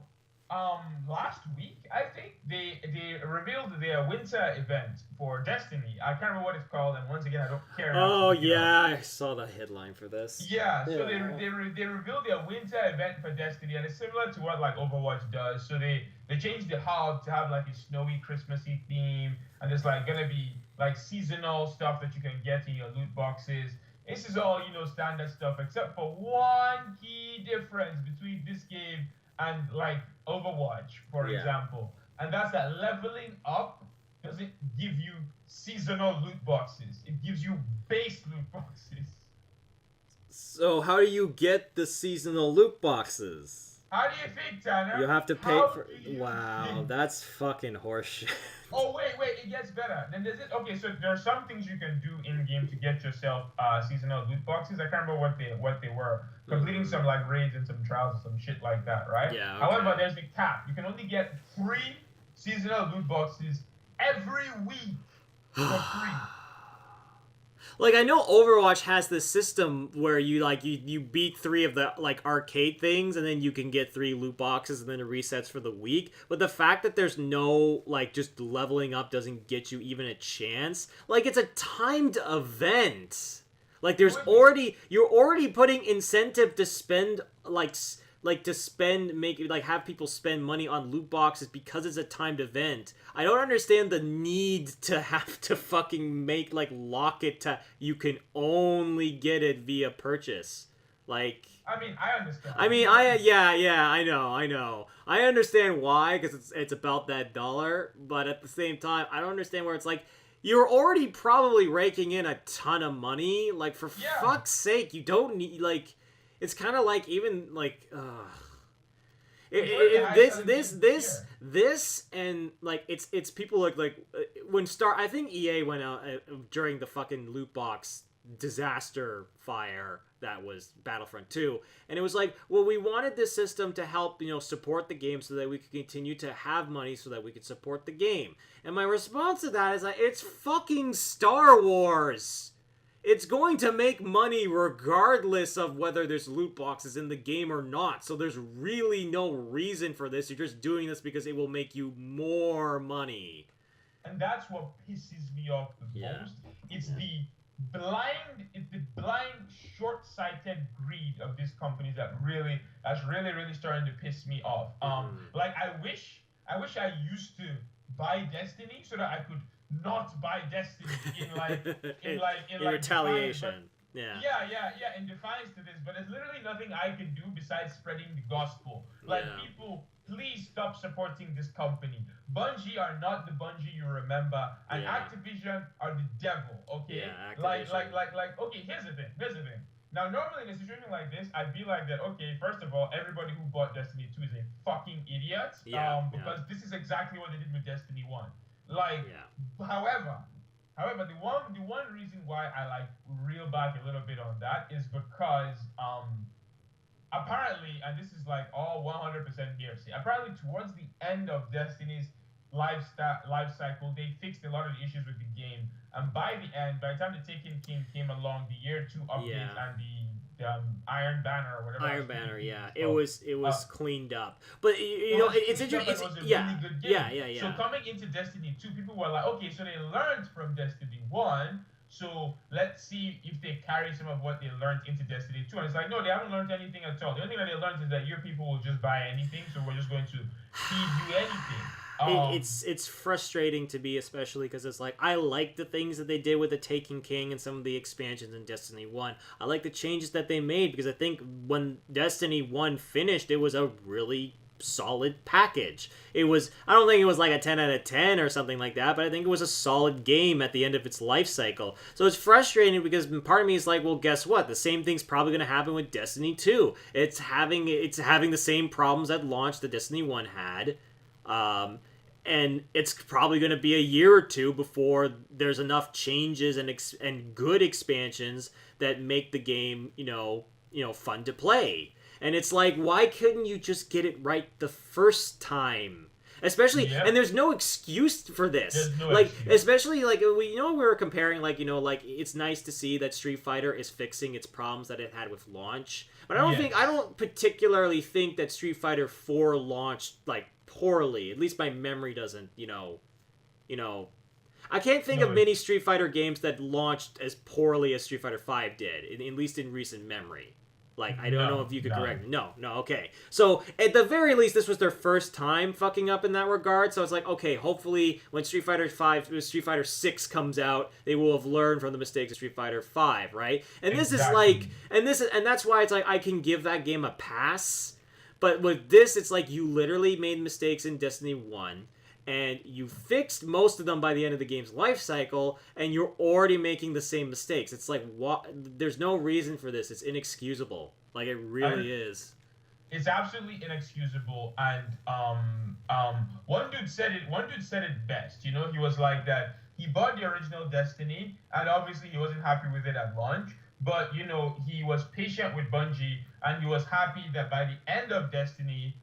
Last week I think they revealed their winter event for Destiny. I can't remember what it's called, and once again I don't care enough to Oh look it up. yeah, I saw the headline for this. Yeah, so Yeah. they revealed their winter event for Destiny, and it's similar to what like Overwatch does. So they changed the hub to have like a snowy Christmassy theme, and there's like gonna be like seasonal stuff that you can get in your loot boxes. This is all standard stuff, except for one key difference between this game and like Overwatch, for Yeah. example, and that's that leveling up doesn't give you seasonal loot boxes. It gives you base loot boxes. So how do you get the seasonal loot boxes? How do you think, Tanner? You have to pay How for. do you Wow, think? that's fucking horseshit. Oh wait, it gets better. Then there's it. Okay, so there are some things you can do in game to get yourself seasonal loot boxes. I can't remember what they were. Completing some like raids and some trials and some shit like that, right? Yeah. However, Okay. there's the cap. You can only get 3 seasonal loot boxes every week for free. Like I know Overwatch has this system where you beat 3 of the like arcade things and then you can get 3 loot boxes and then it resets for the week. But the fact that there's no like just leveling up doesn't get you even a chance. Like it's a timed event. Like you're already putting incentive to spend like to spend make like have people spend money on loot boxes because it's a timed event. I don't understand the need to have to fucking make like lock it to you can only get it via purchase. Like I mean, I understand. I mean, yeah, I know. I understand why because it's about that dollar, but at the same time, I don't understand where it's like you're already probably raking in a ton of money. Like for Yeah. fuck's sake, you don't need like. It's kind of like even like. It's one of the highest selling games of the year. This and like it's people like when I think EA went out during the fucking loot box disaster fire that was Battlefront 2, and it was like, well, we wanted this system to help support the game so that we could continue to have money so that we could support the game. And my response to that is like, it's fucking Star Wars. It's going to make money regardless of whether there's loot boxes in the game or not. So there's really no reason for this. You're just doing this because it will make you more money. And that's what pisses me off the Yeah. most. It's the blind, short-sighted greed of these companies that's really starting to piss me off. Like I used to buy Destiny so that I could not buy Destiny in retaliation. defiance, Yeah. in defiance to this, but there's literally nothing I can do besides spreading the gospel. Like, Yeah. people, please stop supporting this company. Bungie are not the Bungie you remember, and Yeah. Activision are the devil. Okay, Yeah, like, Activision. okay. Here's the thing. Now, normally in a situation like this, I'd be like that. Okay, first of all, everybody who bought Destiny 2 is a fucking idiot. Yeah, Because this is exactly what they did with Destiny 1. Like, Yeah. however, the one reason why I like reel back a little bit on that is because apparently, and this is like all 100% hearsay, apparently towards the end of Destiny's life cycle, they fixed a lot of the issues with the game, and by the time the Taken King came along, the year 2 update Yeah. and the Iron Banner or whatever Iron Banner, yeah, it called, was cleaned up, but it was it's cleaned up interesting. and it was a Yeah, really good game. yeah. So coming into Destiny 2, people were like, okay, so they learned from Destiny 1, so let's see if they carry some of what they learned into Destiny 2. And it's like, no, they haven't learned anything at all. The only thing that they learned is that your people will just buy anything, so we're just going to feed you anything. It's frustrating to me, especially because it's like I like the things that they did with the Taken King and some of the expansions in Destiny 1. I like the changes that they made because I think when Destiny 1 finished, it was a really solid package. I don't think it was like a 10 out of 10 or something like that, but I think it was a solid game at the end of its life cycle. So it's frustrating because part of me is like, well, guess what? The same thing's probably going to happen with Destiny 2. It's having the same problems at launch that Destiny 1 had. And it's probably going to be a year or two before there's enough changes and good expansions that make the game, fun to play. And it's like, why couldn't you just get it right the first time? Especially, Yep. and there's no excuse for this. There's no Like, excuse. especially like we were comparing like like it's nice to see that Street Fighter is fixing its problems that it had with launch, but I don't particularly think that Street Fighter 4 launched like poorly. At least my memory doesn't. You know, I can't think of many Street Fighter games that launched as poorly as Street Fighter 5 did, at least in recent memory. Like, I don't know if you could correct me. No, okay. So, at the very least, this was their first time fucking up in that regard. So, it's like, okay, hopefully, when Street Fighter 6 comes out, they will have learned from the mistakes of Street Fighter 5, right? And this is like, and that's why it's like, I can give that game a pass. But with this, it's like, you literally made mistakes in Destiny 1. And you fixed most of them by the end of the game's life cycle, and you're already making the same mistakes. It's like, what? There's no reason for this. It's inexcusable. Like, it really is. It's absolutely inexcusable. And one dude said it best. You know, he was like that. He bought the original Destiny, and obviously he wasn't happy with it at launch. But you know, he was patient with Bungie, and he was happy that by the end of Destiny,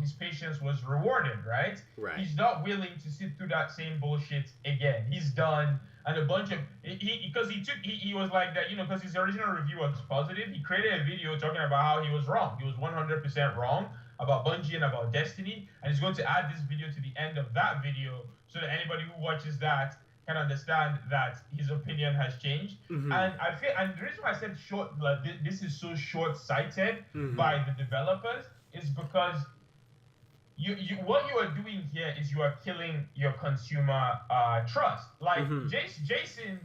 his patience was rewarded, right? He's not willing to sit through that same bullshit again. He's done, and a bunch of he was like that, you know, because his original review was positive. He created a video talking about how he was wrong. He was 100% wrong about Bungie and about Destiny, and he's going to add this video to the end of that video so that anybody who watches that can understand that his opinion has changed. And I feel, and the reason why I said this is so short-sighted by the developers is because what you are doing here is you are killing your consumer trust. Like Jason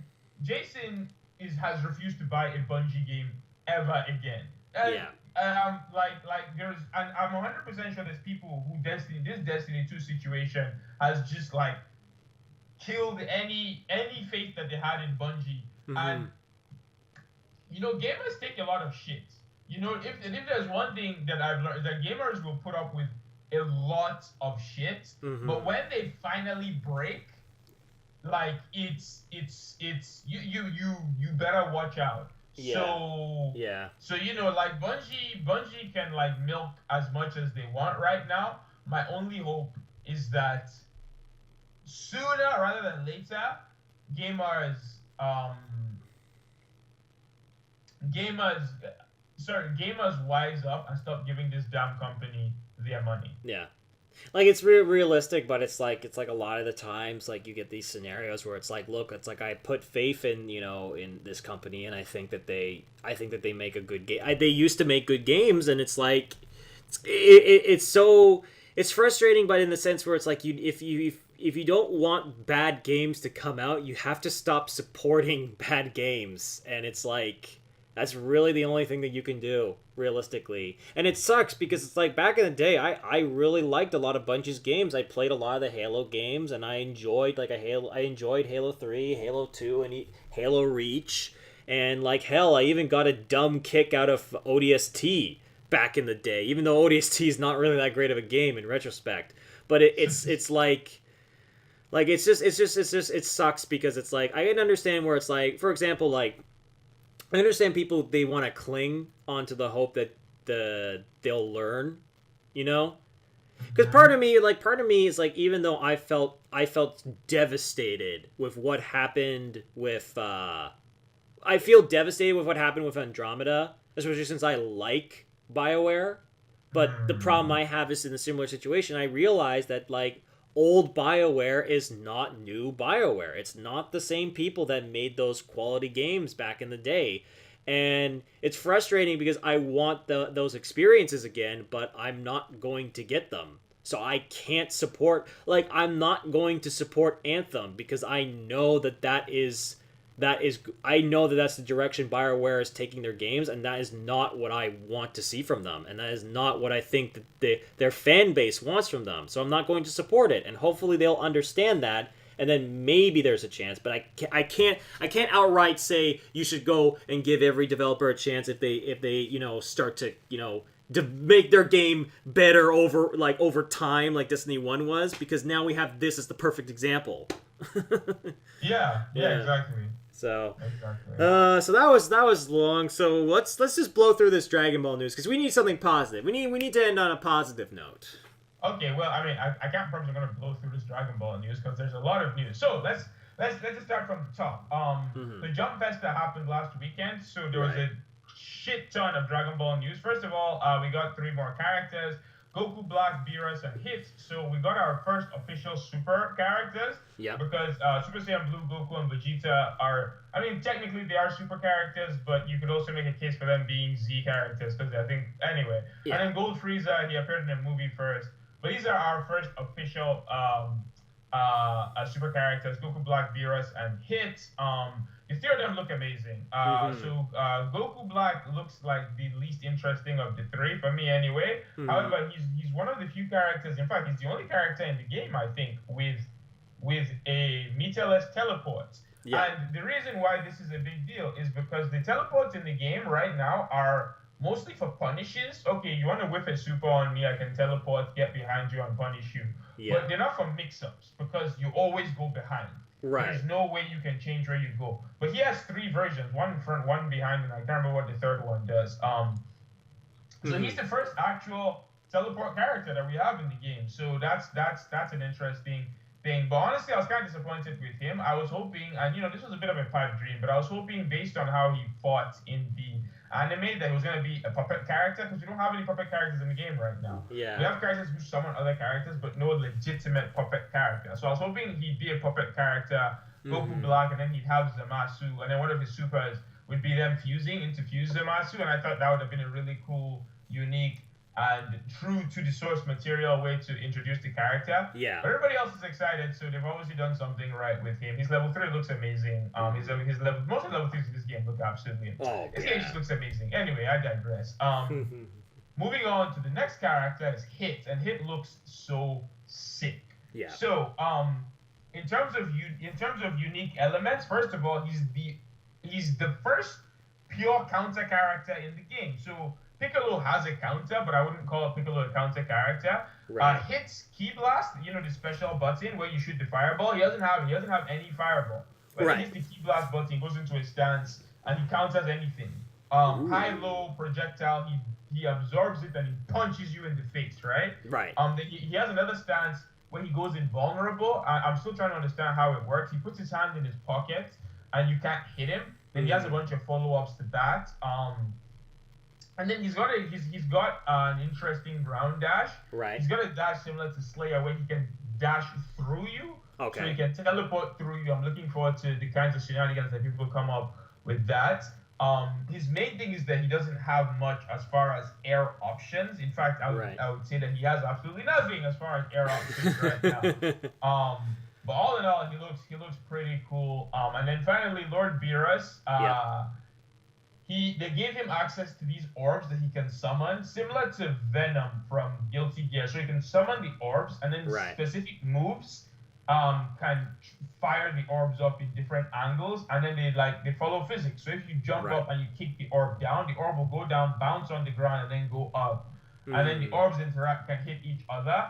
has refused to buy a Bungie game ever again. Like there's, and I'm 100% sure there's people who this Destiny 2 situation has just like killed any faith that they had in Bungie. And you know, gamers take a lot of shit. You know, if there's one thing that I've learned, that gamers will put up with a lot of shit, but when they finally break, like it's you better watch out. So you know, like Bungie can like milk as much as they want right now. My only hope is that sooner rather than later, gamers wise up and stop giving this damn company their money. Yeah. Like, it's realistic, but it's like a lot of the times, like, you get these scenarios where it's like, look, it's like I put faith in, you know, in this company, and I think that they make a good game. They used to make good games, and it's like, it's frustrating, but in the sense where it's like, if you don't want bad games to come out, you have to stop supporting bad games, and it's like, that's really the only thing that you can do, realistically. And it sucks because it's like, back in the day, I really liked a lot of Bungie's games. I played a lot of the Halo games, and I enjoyed Halo 3, Halo 2, and Halo Reach. And like, hell, I even got a dumb kick out of ODST back in the day, even though ODST is not really that great of a game in retrospect. But it's like it sucks because it's like, I can understand where it's like, for example, like, I understand people, they want to cling onto the hope that they'll learn, you know? Because part of me is like, even though I felt devastated with what happened with, I feel devastated with what happened with Andromeda, especially since I like BioWare. But the problem I have is, in a similar situation, I realize that, like, old BioWare is not new BioWare. It's not the same people that made those quality games back in the day. And it's frustrating because I want those experiences again, but I'm not going to get them. So I can't support, like, I'm not going to support Anthem because I know that's the direction BioWare is taking their games, and that is not what I want to see from them, and that is not what I think that their fan base wants from them. So I'm not going to support it, and hopefully they'll understand that, and then maybe there's a chance. But I can't outright say you should go and give every developer a chance if they start to to make their game better over time, like Destiny 1 was, because now we have this as the perfect example. yeah, exactly. So, exactly. So that was long. So let's just blow through this Dragon Ball news because we need something positive. We need to end on a positive note. Okay, well, I mean, I can't promise I'm gonna blow through this Dragon Ball news because there's a lot of news. So let's just start from the top. Mm-hmm. The Jump Fest that happened last weekend. So there was Right. a shit ton of Dragon Ball news. First of all, we got three more characters: Goku, Black, Beerus, and Hit. So we got our first official super characters Yep. because Super Saiyan Blue, Goku, and Vegeta are. I mean, technically they are super characters, but you could also make a case for them being Z characters because I think anyway. And Yeah. then Gold Frieza, he appeared in a movie first. But these are our first official super characters: Goku, Black, Beerus, and Hit. The three of them look amazing. Mm-hmm. Goku Black looks like the least interesting of the three for me, anyway. Mm-hmm. However, he's one of the few characters. In fact, he's the only character in the game, I think, with a meterless teleport. Yeah. And the reason why this is a big deal is because the teleports in the game right now are mostly for punishes. Okay, you want to whip a super on me, I can teleport, get behind you, and punish you. Yeah. But they're not for mix-ups because you always go behind. Right. There's no way you can change where you go. But he has three versions: one in front, one behind, and I can't remember what the third one does. So he's the first actual teleport character that we have in the game. So that's an interesting thing. But honestly, I was kind of disappointed with him. I was hoping, and this was a bit of a pipe dream, but I was hoping, based on how he fought in the anime, that he was going to be a puppet character, because we don't have any puppet characters in the game right now. Yeah. We have characters who summon other characters, but no legitimate puppet character. So I was hoping he'd be a puppet character, Goku Black, and then he'd have Zamasu, and then one of his supers would be them fusing into Fuse Zamasu, and I thought that would have been a really cool, unique, and true to the source material way to introduce the character. Yeah. But everybody else is excited, so they've obviously done something right with him. His level 3 looks amazing. His level, most of the level 3s in this game look absolutely. Oh, this yeah. game just looks amazing. Anyway, I digress. Moving on to the next character is Hit, and Hit looks so sick. Yeah. So, in terms of unique elements, first of all, he's the first pure counter character in the game. So Piccolo has a counter, but I wouldn't call Piccolo a counter character. Right. Hit's Ki Blast, the special button where you shoot the fireball. He doesn't have any fireball. When Right. he hits the Ki Blast button, he goes into a stance and he counters anything. High-low projectile, he absorbs it and he punches you in the face, right? Right. Then he has another stance when he goes invulnerable. I'm still trying to understand how it works. He puts his hand in his pocket and you can't hit him. Then he has a bunch of follow-ups to that. And then he's got an interesting ground dash. Right. He's got a dash similar to Slayer where he can dash through you. Okay. So he can teleport through you. I'm looking forward to the kinds of shenanigans that people come up with that. His main thing is that he doesn't have much as far as air options. In fact, I would say that he has absolutely nothing as far as air options right now. But all in all, he looks pretty cool. And then finally, Lord Beerus. They gave him access to these orbs that he can summon, similar to Venom from Guilty Gear. So he can summon the orbs, and then specific moves can fire the orbs up in different angles, and then they follow physics. So if you jump up and you kick the orb down, the orb will go down, bounce on the ground, and then go up. And then the orbs interact, can hit each other.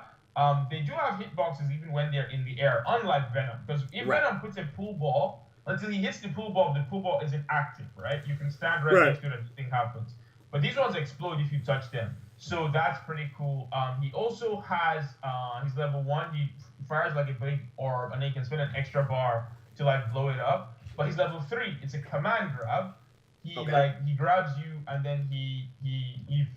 They do have hitboxes even when they're in the air, unlike Venom. Because if Venom puts a pool ball, until he hits the pool ball isn't active, right? You can stand right next to it and nothing happens. But these ones explode if you touch them. So that's pretty cool. He also has, his level 1, he fires like a big orb, and then he can spend an extra bar to blow it up. But his level 3, it's a command grab. He grabs you, and then he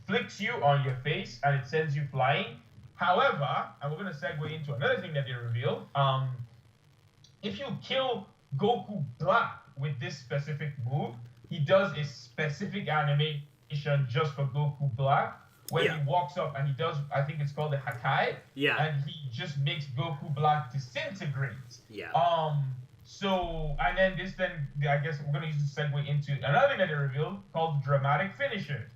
flicks you on your face, and it sends you flying. However, and we're going to segue into another thing that they revealed. If you kill Goku Black with this specific move, he does a specific animation just for Goku Black, where he walks up and he does, I think it's called the Hakai, and he just makes Goku Black disintegrate. So, and then I guess we're going to use this segue into another thing that they revealed called dramatic finishers.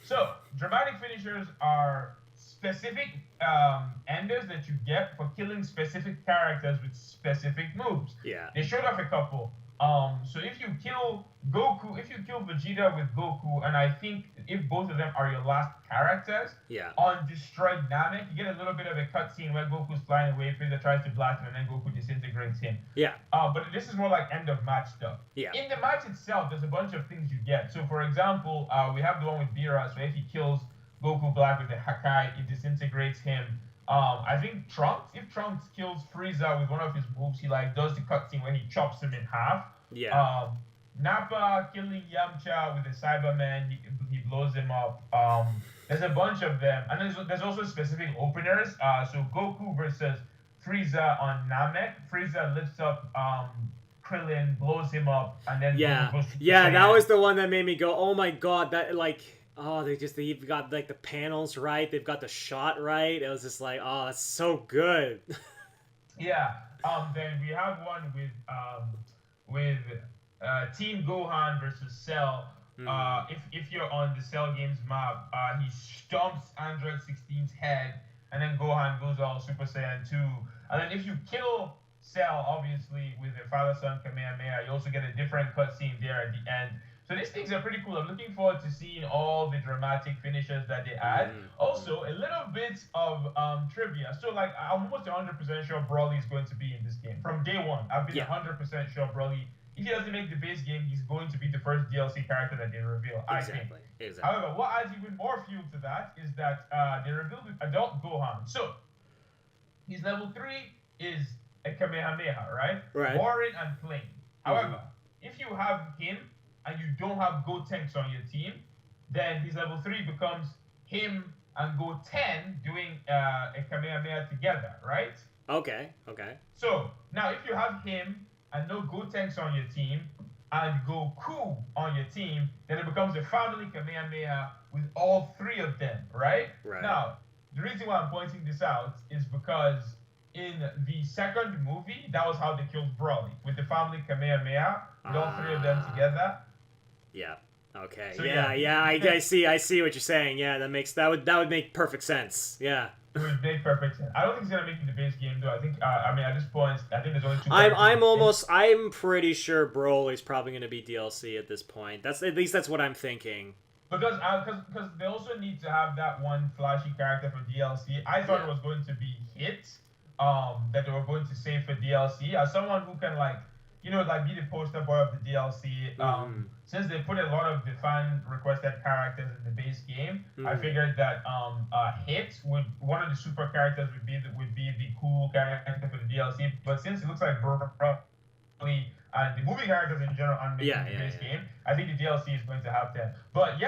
So, dramatic finishers are specific enders that you get for killing specific characters with specific moves. They showed off a couple. So if you kill Vegeta with Goku, and I think if both of them are your last characters, on Destroyed Namek, you get a little bit of a cutscene where Goku's flying away, Frieza tries to blast him, and then Goku disintegrates him. But this is more like end of match stuff. In the match itself, there's a bunch of things you get. So for example, we have the one with Beerus, where if he kills Goku Black with the Hakai, it disintegrates him. I think Trunks, if Trunks kills Frieza with one of his moves, he like does the cutscene where he chops him in half. Yeah. Um, Nappa killing Yamcha with the Cyberman, he blows him up. There's a bunch of them, and there's also specific openers. So Goku versus Frieza on Namek. Frieza lifts up Krillin, blows him up, and then Yeah. Goku goes Super Yeah, that Saiyan. was the one that made me go, oh my god, that, like, oh, they've got, like, the panels right, they've got the shot right. It was just like, oh, that's so good. Yeah. Then we have one with Team Gohan versus Cell. If you're on the Cell Games map, he stomps Android 16's head, and then Gohan goes all Super Saiyan 2. And then if you kill Cell, obviously with the Father-Son Kamehameha, you also get a different cutscene there at the end. So these things are pretty cool. I'm looking forward to seeing all the dramatic finishes that they add. Also, a little bit of trivia. So, like, I'm almost 100% sure Broly is going to be in this game. From day one, I've been 100% sure Broly, if he doesn't make the base game, he's going to be the first DLC character that they reveal, I think. Exactly. However, what adds even more fuel to that is that they revealed with adult Gohan. So, his level 3 is a Kamehameha, right? Right. Boring and plain. However, if you have him and you don't have Gotenks on your team, then his level 3 becomes him and Goten doing a Kamehameha together, right? Okay. So, now if you have him and no Gotenks on your team, and Goku on your team, then it becomes a family Kamehameha with all three of them, right? Now, the reason why I'm pointing this out is because in the second movie, that was how they killed Broly, with the family Kamehameha, with all three of them together. Yeah. Okay. So, I see what you're saying. Yeah, that would make perfect sense. Yeah. It would make perfect sense. I don't think it's gonna make it the base game though. I think at this point, I think there's only two. I'm pretty sure Broly's probably gonna be DLC at this point. That's what I'm thinking. Because they also need to have that one flashy character for DLC. I thought it was going to be Hit, that they were going to save for DLC. As someone who can be the poster boy of the DLC, since they put a lot of the fan requested characters in the base game, I figured that Hit one of the super characters would be the cool character for the DLC. But since it looks like Broly and the movie characters in general aren't making the base game, I think the DLC is going to have them. But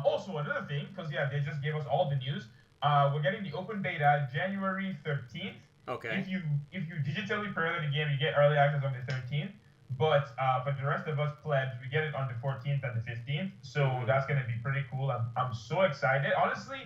also another thing, because they just gave us all the news. We're getting the open beta January 13th. Okay. If you digitally pre-order the game, you get early access on the 13th. But for the rest of us plebs, we get it on the 14th and the 15th. So that's gonna be pretty cool. I'm so excited. Honestly,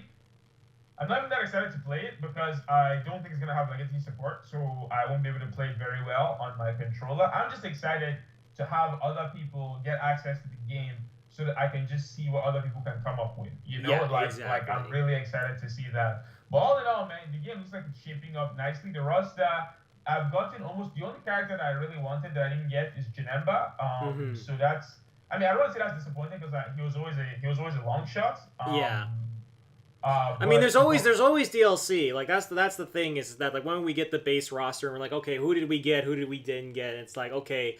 I'm not even that excited to play it because I don't think it's gonna have legacy support, so I won't be able to play it very well on my controller. I'm just excited to have other people get access to the game so that I can just see what other people can come up with. Like I'm really excited to see that. But all in all, man, the game looks like it's shaping up nicely. The roster, I've gotten almost the only character that I really wanted that I didn't get is Janemba. So that's, I don't want to say that's disappointing because he was always a long shot. There's always DLC. Like that's the thing is that like when we get the base roster and we're like, okay, who did we get? Who did we didn't get? And it's like, okay,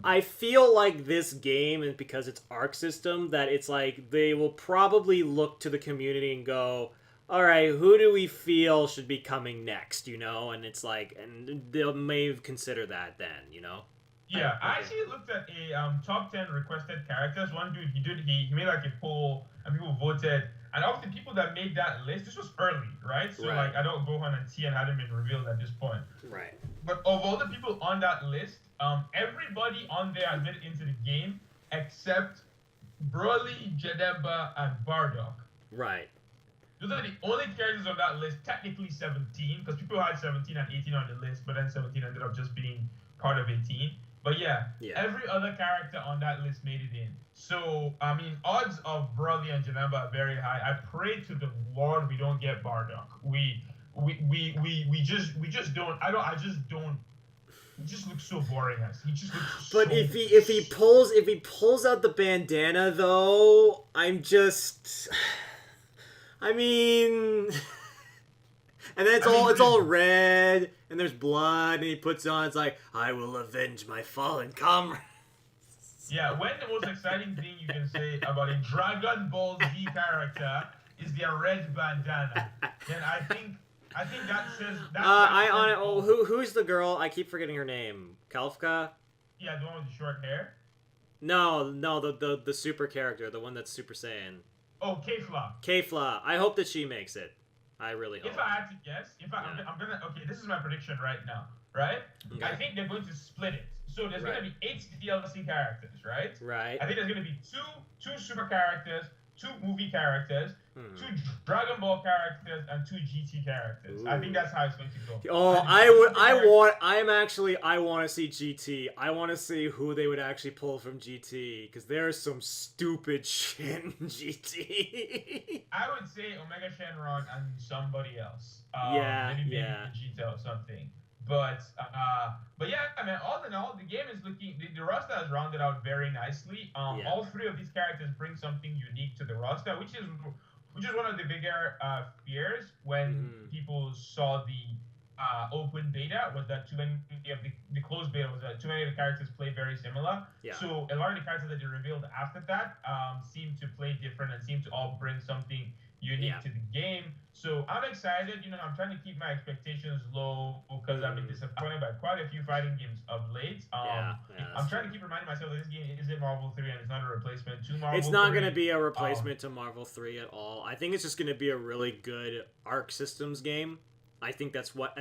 I feel like this game, and because it's Arc System, that it's like they will probably look to the community and go, all right, who do we feel should be coming next? And it's like, and they may consider that then, Yeah, I actually looked at a top 10 requested characters. One dude, he made like a poll and people voted. And of the people that made that list, this was early, right? So like Adult Gohan and Tien hadn't been revealed at this point. Right. But of all the people on that list, everybody on there has made it into the game except Broly, Janemba, and Bardock. Right. Those are the only characters on that list, technically 17, because people had 17 and 18 on the list, but then 17 ended up just being part of 18. But every other character on that list made it in. So, odds of Broly and Janemba are very high. I pray to the Lord we don't get Bardock. We just don't. I just don't. He just looks so boring. He just looks. But so, if he pulls out the bandana though, I'm just. And then it's all red, and there's blood, and he puts on, it's like, I will avenge my fallen comrades. Yeah, when the most exciting thing you can say about a Dragon Ball Z character is their red bandana, then I think that says that. Who's the girl? I keep forgetting her name. Kalfka? Yeah, the one with the short hair. No, the super character, the one that's Super Saiyan. Oh, Kefla. Kefla. I hope that she makes it. I really hope. If I had to guess, I'm gonna. Okay, this is my prediction right now. Right? Okay. I think they're going to split it. So there's gonna be 8 DLC characters, right? Right. I think there's gonna be two super characters, 2 movie characters, 2 Dragon Ball characters, and 2 GT characters. Ooh. I think that's how it's going to go. Oh, I want to see GT. I want to see who they would actually pull from GT, because there's some stupid shit in GT. I would say Omega Shenron and somebody else. Maybe Vegeta or something. But yeah, I mean, all in all, the game is looking. The roster has rounded out very nicely. All 3 of these characters bring something unique to the roster, which is one of the bigger fears when people saw the open beta, was that too many of the closed beta was that too many of the characters play very similar. Yeah. So a lot of the characters that they revealed after that seem to play different and seem to all bring something unique to the game. So I'm excited. I'm trying to keep my expectations low because I've been disappointed by quite a few fighting games of late. I'm trying to keep reminding myself that this game isn't Marvel 3 and it's not a replacement to Marvel 3. It's not going to be a replacement to Marvel 3 at all. I think it's just going to be a really good Arc Systems game. I think that's what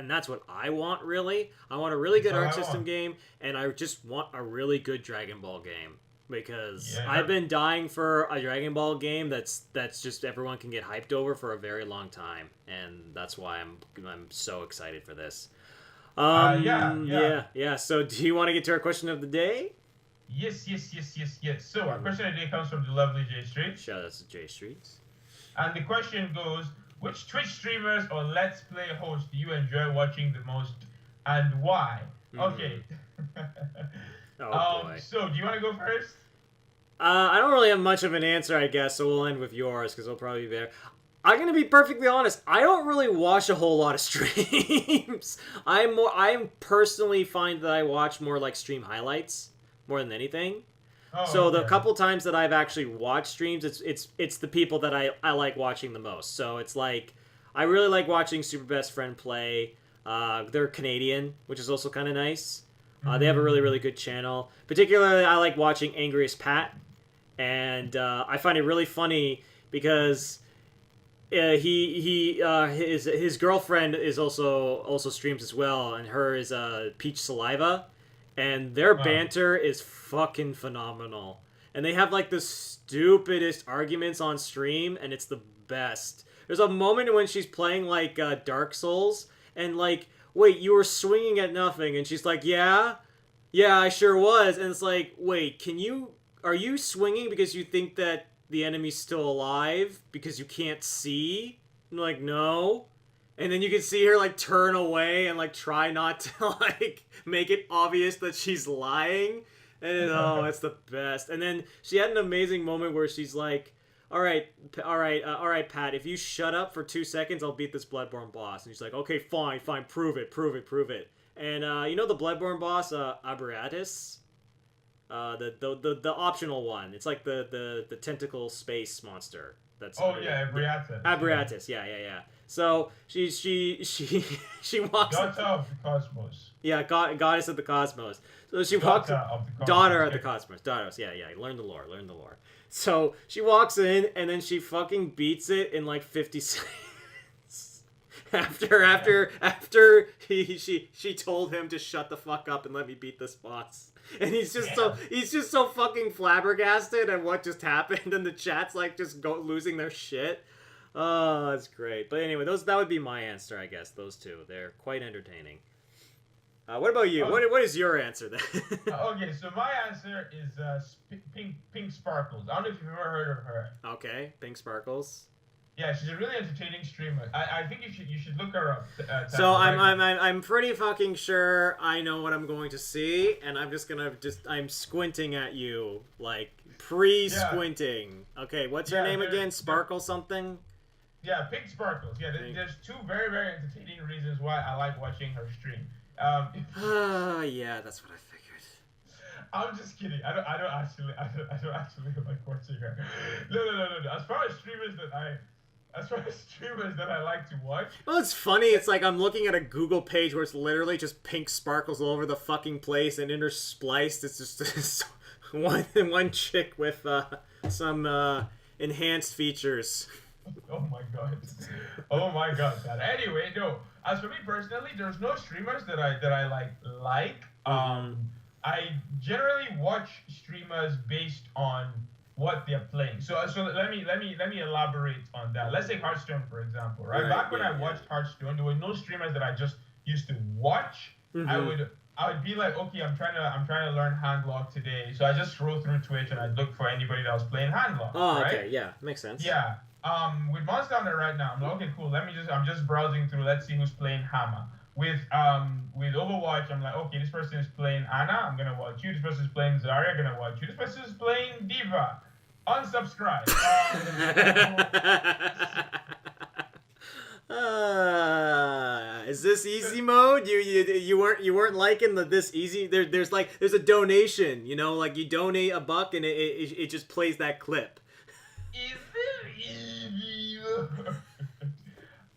I want, really. I want a really good Arc System game, and I just want a really good Dragon Ball game. Because I've been dying for a Dragon Ball game that's just everyone can get hyped over for a very long time, and that's why I'm so excited for this. So do you want to get to our question of the day? Yes. So our question of the day comes from the lovely J Street. Shout out to J Streets. And the question goes: which Twitch streamers or Let's Play hosts do you enjoy watching the most, and why? Okay. Boy. So do you want to go first? I don't really have much of an answer, I guess, so we'll end with yours, because it'll probably be better. I'm going to be perfectly honest. I don't really watch a whole lot of streams. I personally find that I watch more like stream highlights more than anything. The couple times that I've actually watched streams, it's the people that I like watching the most. So it's like, I really like watching Super Best Friend play. They're Canadian, which is also kind of nice. They have a really, really good channel. Particularly, I like watching Angriest Pat. And I find it really funny because his girlfriend is also streams as well, and her is Peach Saliva, and their banter is fucking phenomenal. And they have like the stupidest arguments on stream, and it's the best. There's a moment when she's playing like Dark Souls, and like, wait, you were swinging at nothing, and she's like, yeah, I sure was, and it's like, wait, are you swinging because you think that the enemy's still alive because you can't see? I'm like, no. And then you can see her like turn away and like try not to like make it obvious that she's lying. And it's the best. And then she had an amazing moment where she's like, all right, Pat, if you shut up for 2 seconds, I'll beat this Bloodborne boss. And she's like, okay, fine, prove it. And the Bloodborne boss, Abriatis? The optional one. It's like the tentacle space monster. That's Abriatis. Abriatis, yeah. So she walks. Daughter of the cosmos. Yeah, goddess of the cosmos. So she walks. Daughter of the cosmos. Daughters. Yeah. Learn the lore. So she walks in and then she fucking beats it in like 50 seconds. After she told him to shut the fuck up and let me beat this boss. And he's just so fucking flabbergasted at what just happened, and the chat's like just losing their shit. Oh, that's great. But anyway, that would be my answer, I guess. Those two, they're quite entertaining. What about you? What is your answer then? Okay, so my answer is Pink Sparkles. I don't know if you've ever heard of her. Okay, Pink Sparkles. Yeah, she's a really entertaining streamer. I think you should look her up. So I'm pretty fucking sure I know what I'm going to see, and I'm squinting at you, like pre-squinting. Yeah. Okay, what's her name again? Sparkle something? Yeah, Pink Sparkles. Yeah, there's 2 very, very entertaining reasons why I like watching her stream. Yeah, that's what I figured. I'm just kidding. I don't actually like watching her. No. As far as streamers that as far as streamers that I like to watch. Well, it's funny. It's like I'm looking at a Google page where it's literally just pink sparkles all over the fucking place, and interspliced it's just one chick with some enhanced features. Oh my god. Oh my god. Anyway, no. As for me personally, there's no streamers that I like. I generally watch streamers based on what they're playing. So let me elaborate on that. Let's take Hearthstone for example, right? Back when I watched Hearthstone, there were no streamers that I just used to watch. I would be like, okay, I'm trying to learn handlock today. So I just scroll through Twitch and I'd look for anybody that was playing handlock. Oh, right? okay, yeah, makes sense. Yeah. With Monster Hunter right now, I'm like, okay, cool. I'm just browsing through. Let's see who's playing Hammer. With Overwatch, I'm like, okay, this person is playing Ana. I'm gonna watch you. This person is playing Zarya. I'm gonna watch you. This person is playing Diva. Unsubscribe. Is this easy mode? You weren't liking this easy. There's a donation. You know, like you donate $1 and it just plays that clip. Is it easy?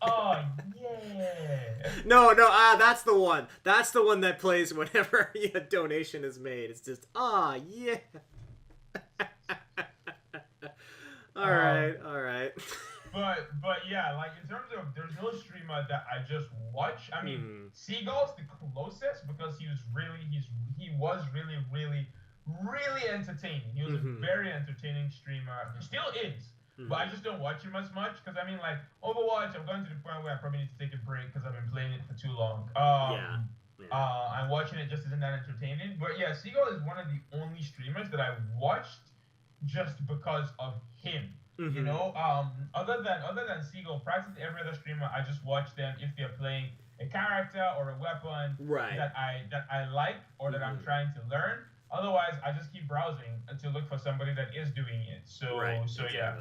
Oh yeah. No, that's the one. That's the one that plays whenever a donation is made. It's just yeah. All right. But yeah, like in terms of there's no streamer that I just watch. I mean, Seagull's the closest because he was really entertaining. He was a very entertaining streamer. He still is. But I just don't watch him as much because I mean, like Overwatch, I'm going to the point where I probably need to take a break because I've been playing it for too long. And watching it just isn't that entertaining. But yeah, Seagull is one of the only streamers that I watched just because of him. You know, other than Seagull, practically every other streamer, I just watch them if they're playing a character or a weapon that I like or that I'm trying to learn. Otherwise, I just keep browsing to look for somebody that is doing it. So yeah.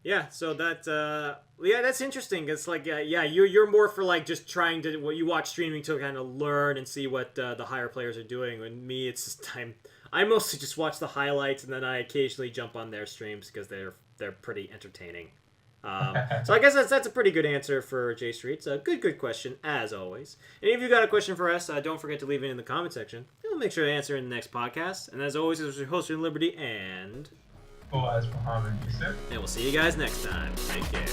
Yeah, so that's interesting. It's like you're more for like just trying to you watch streaming to kind of learn and see what the higher players are doing. And me, it's just I mostly just watch the highlights and then I occasionally jump on their streams because they're pretty entertaining. So I guess that's a pretty good answer for J Street. A good question as always. And if you got a question for us, don't forget to leave it in the comment section. We'll make sure to answer in the next podcast. And as always, this was your host in Liberty and. As Muhammad Yusuf. And we'll see you guys next time. Take care.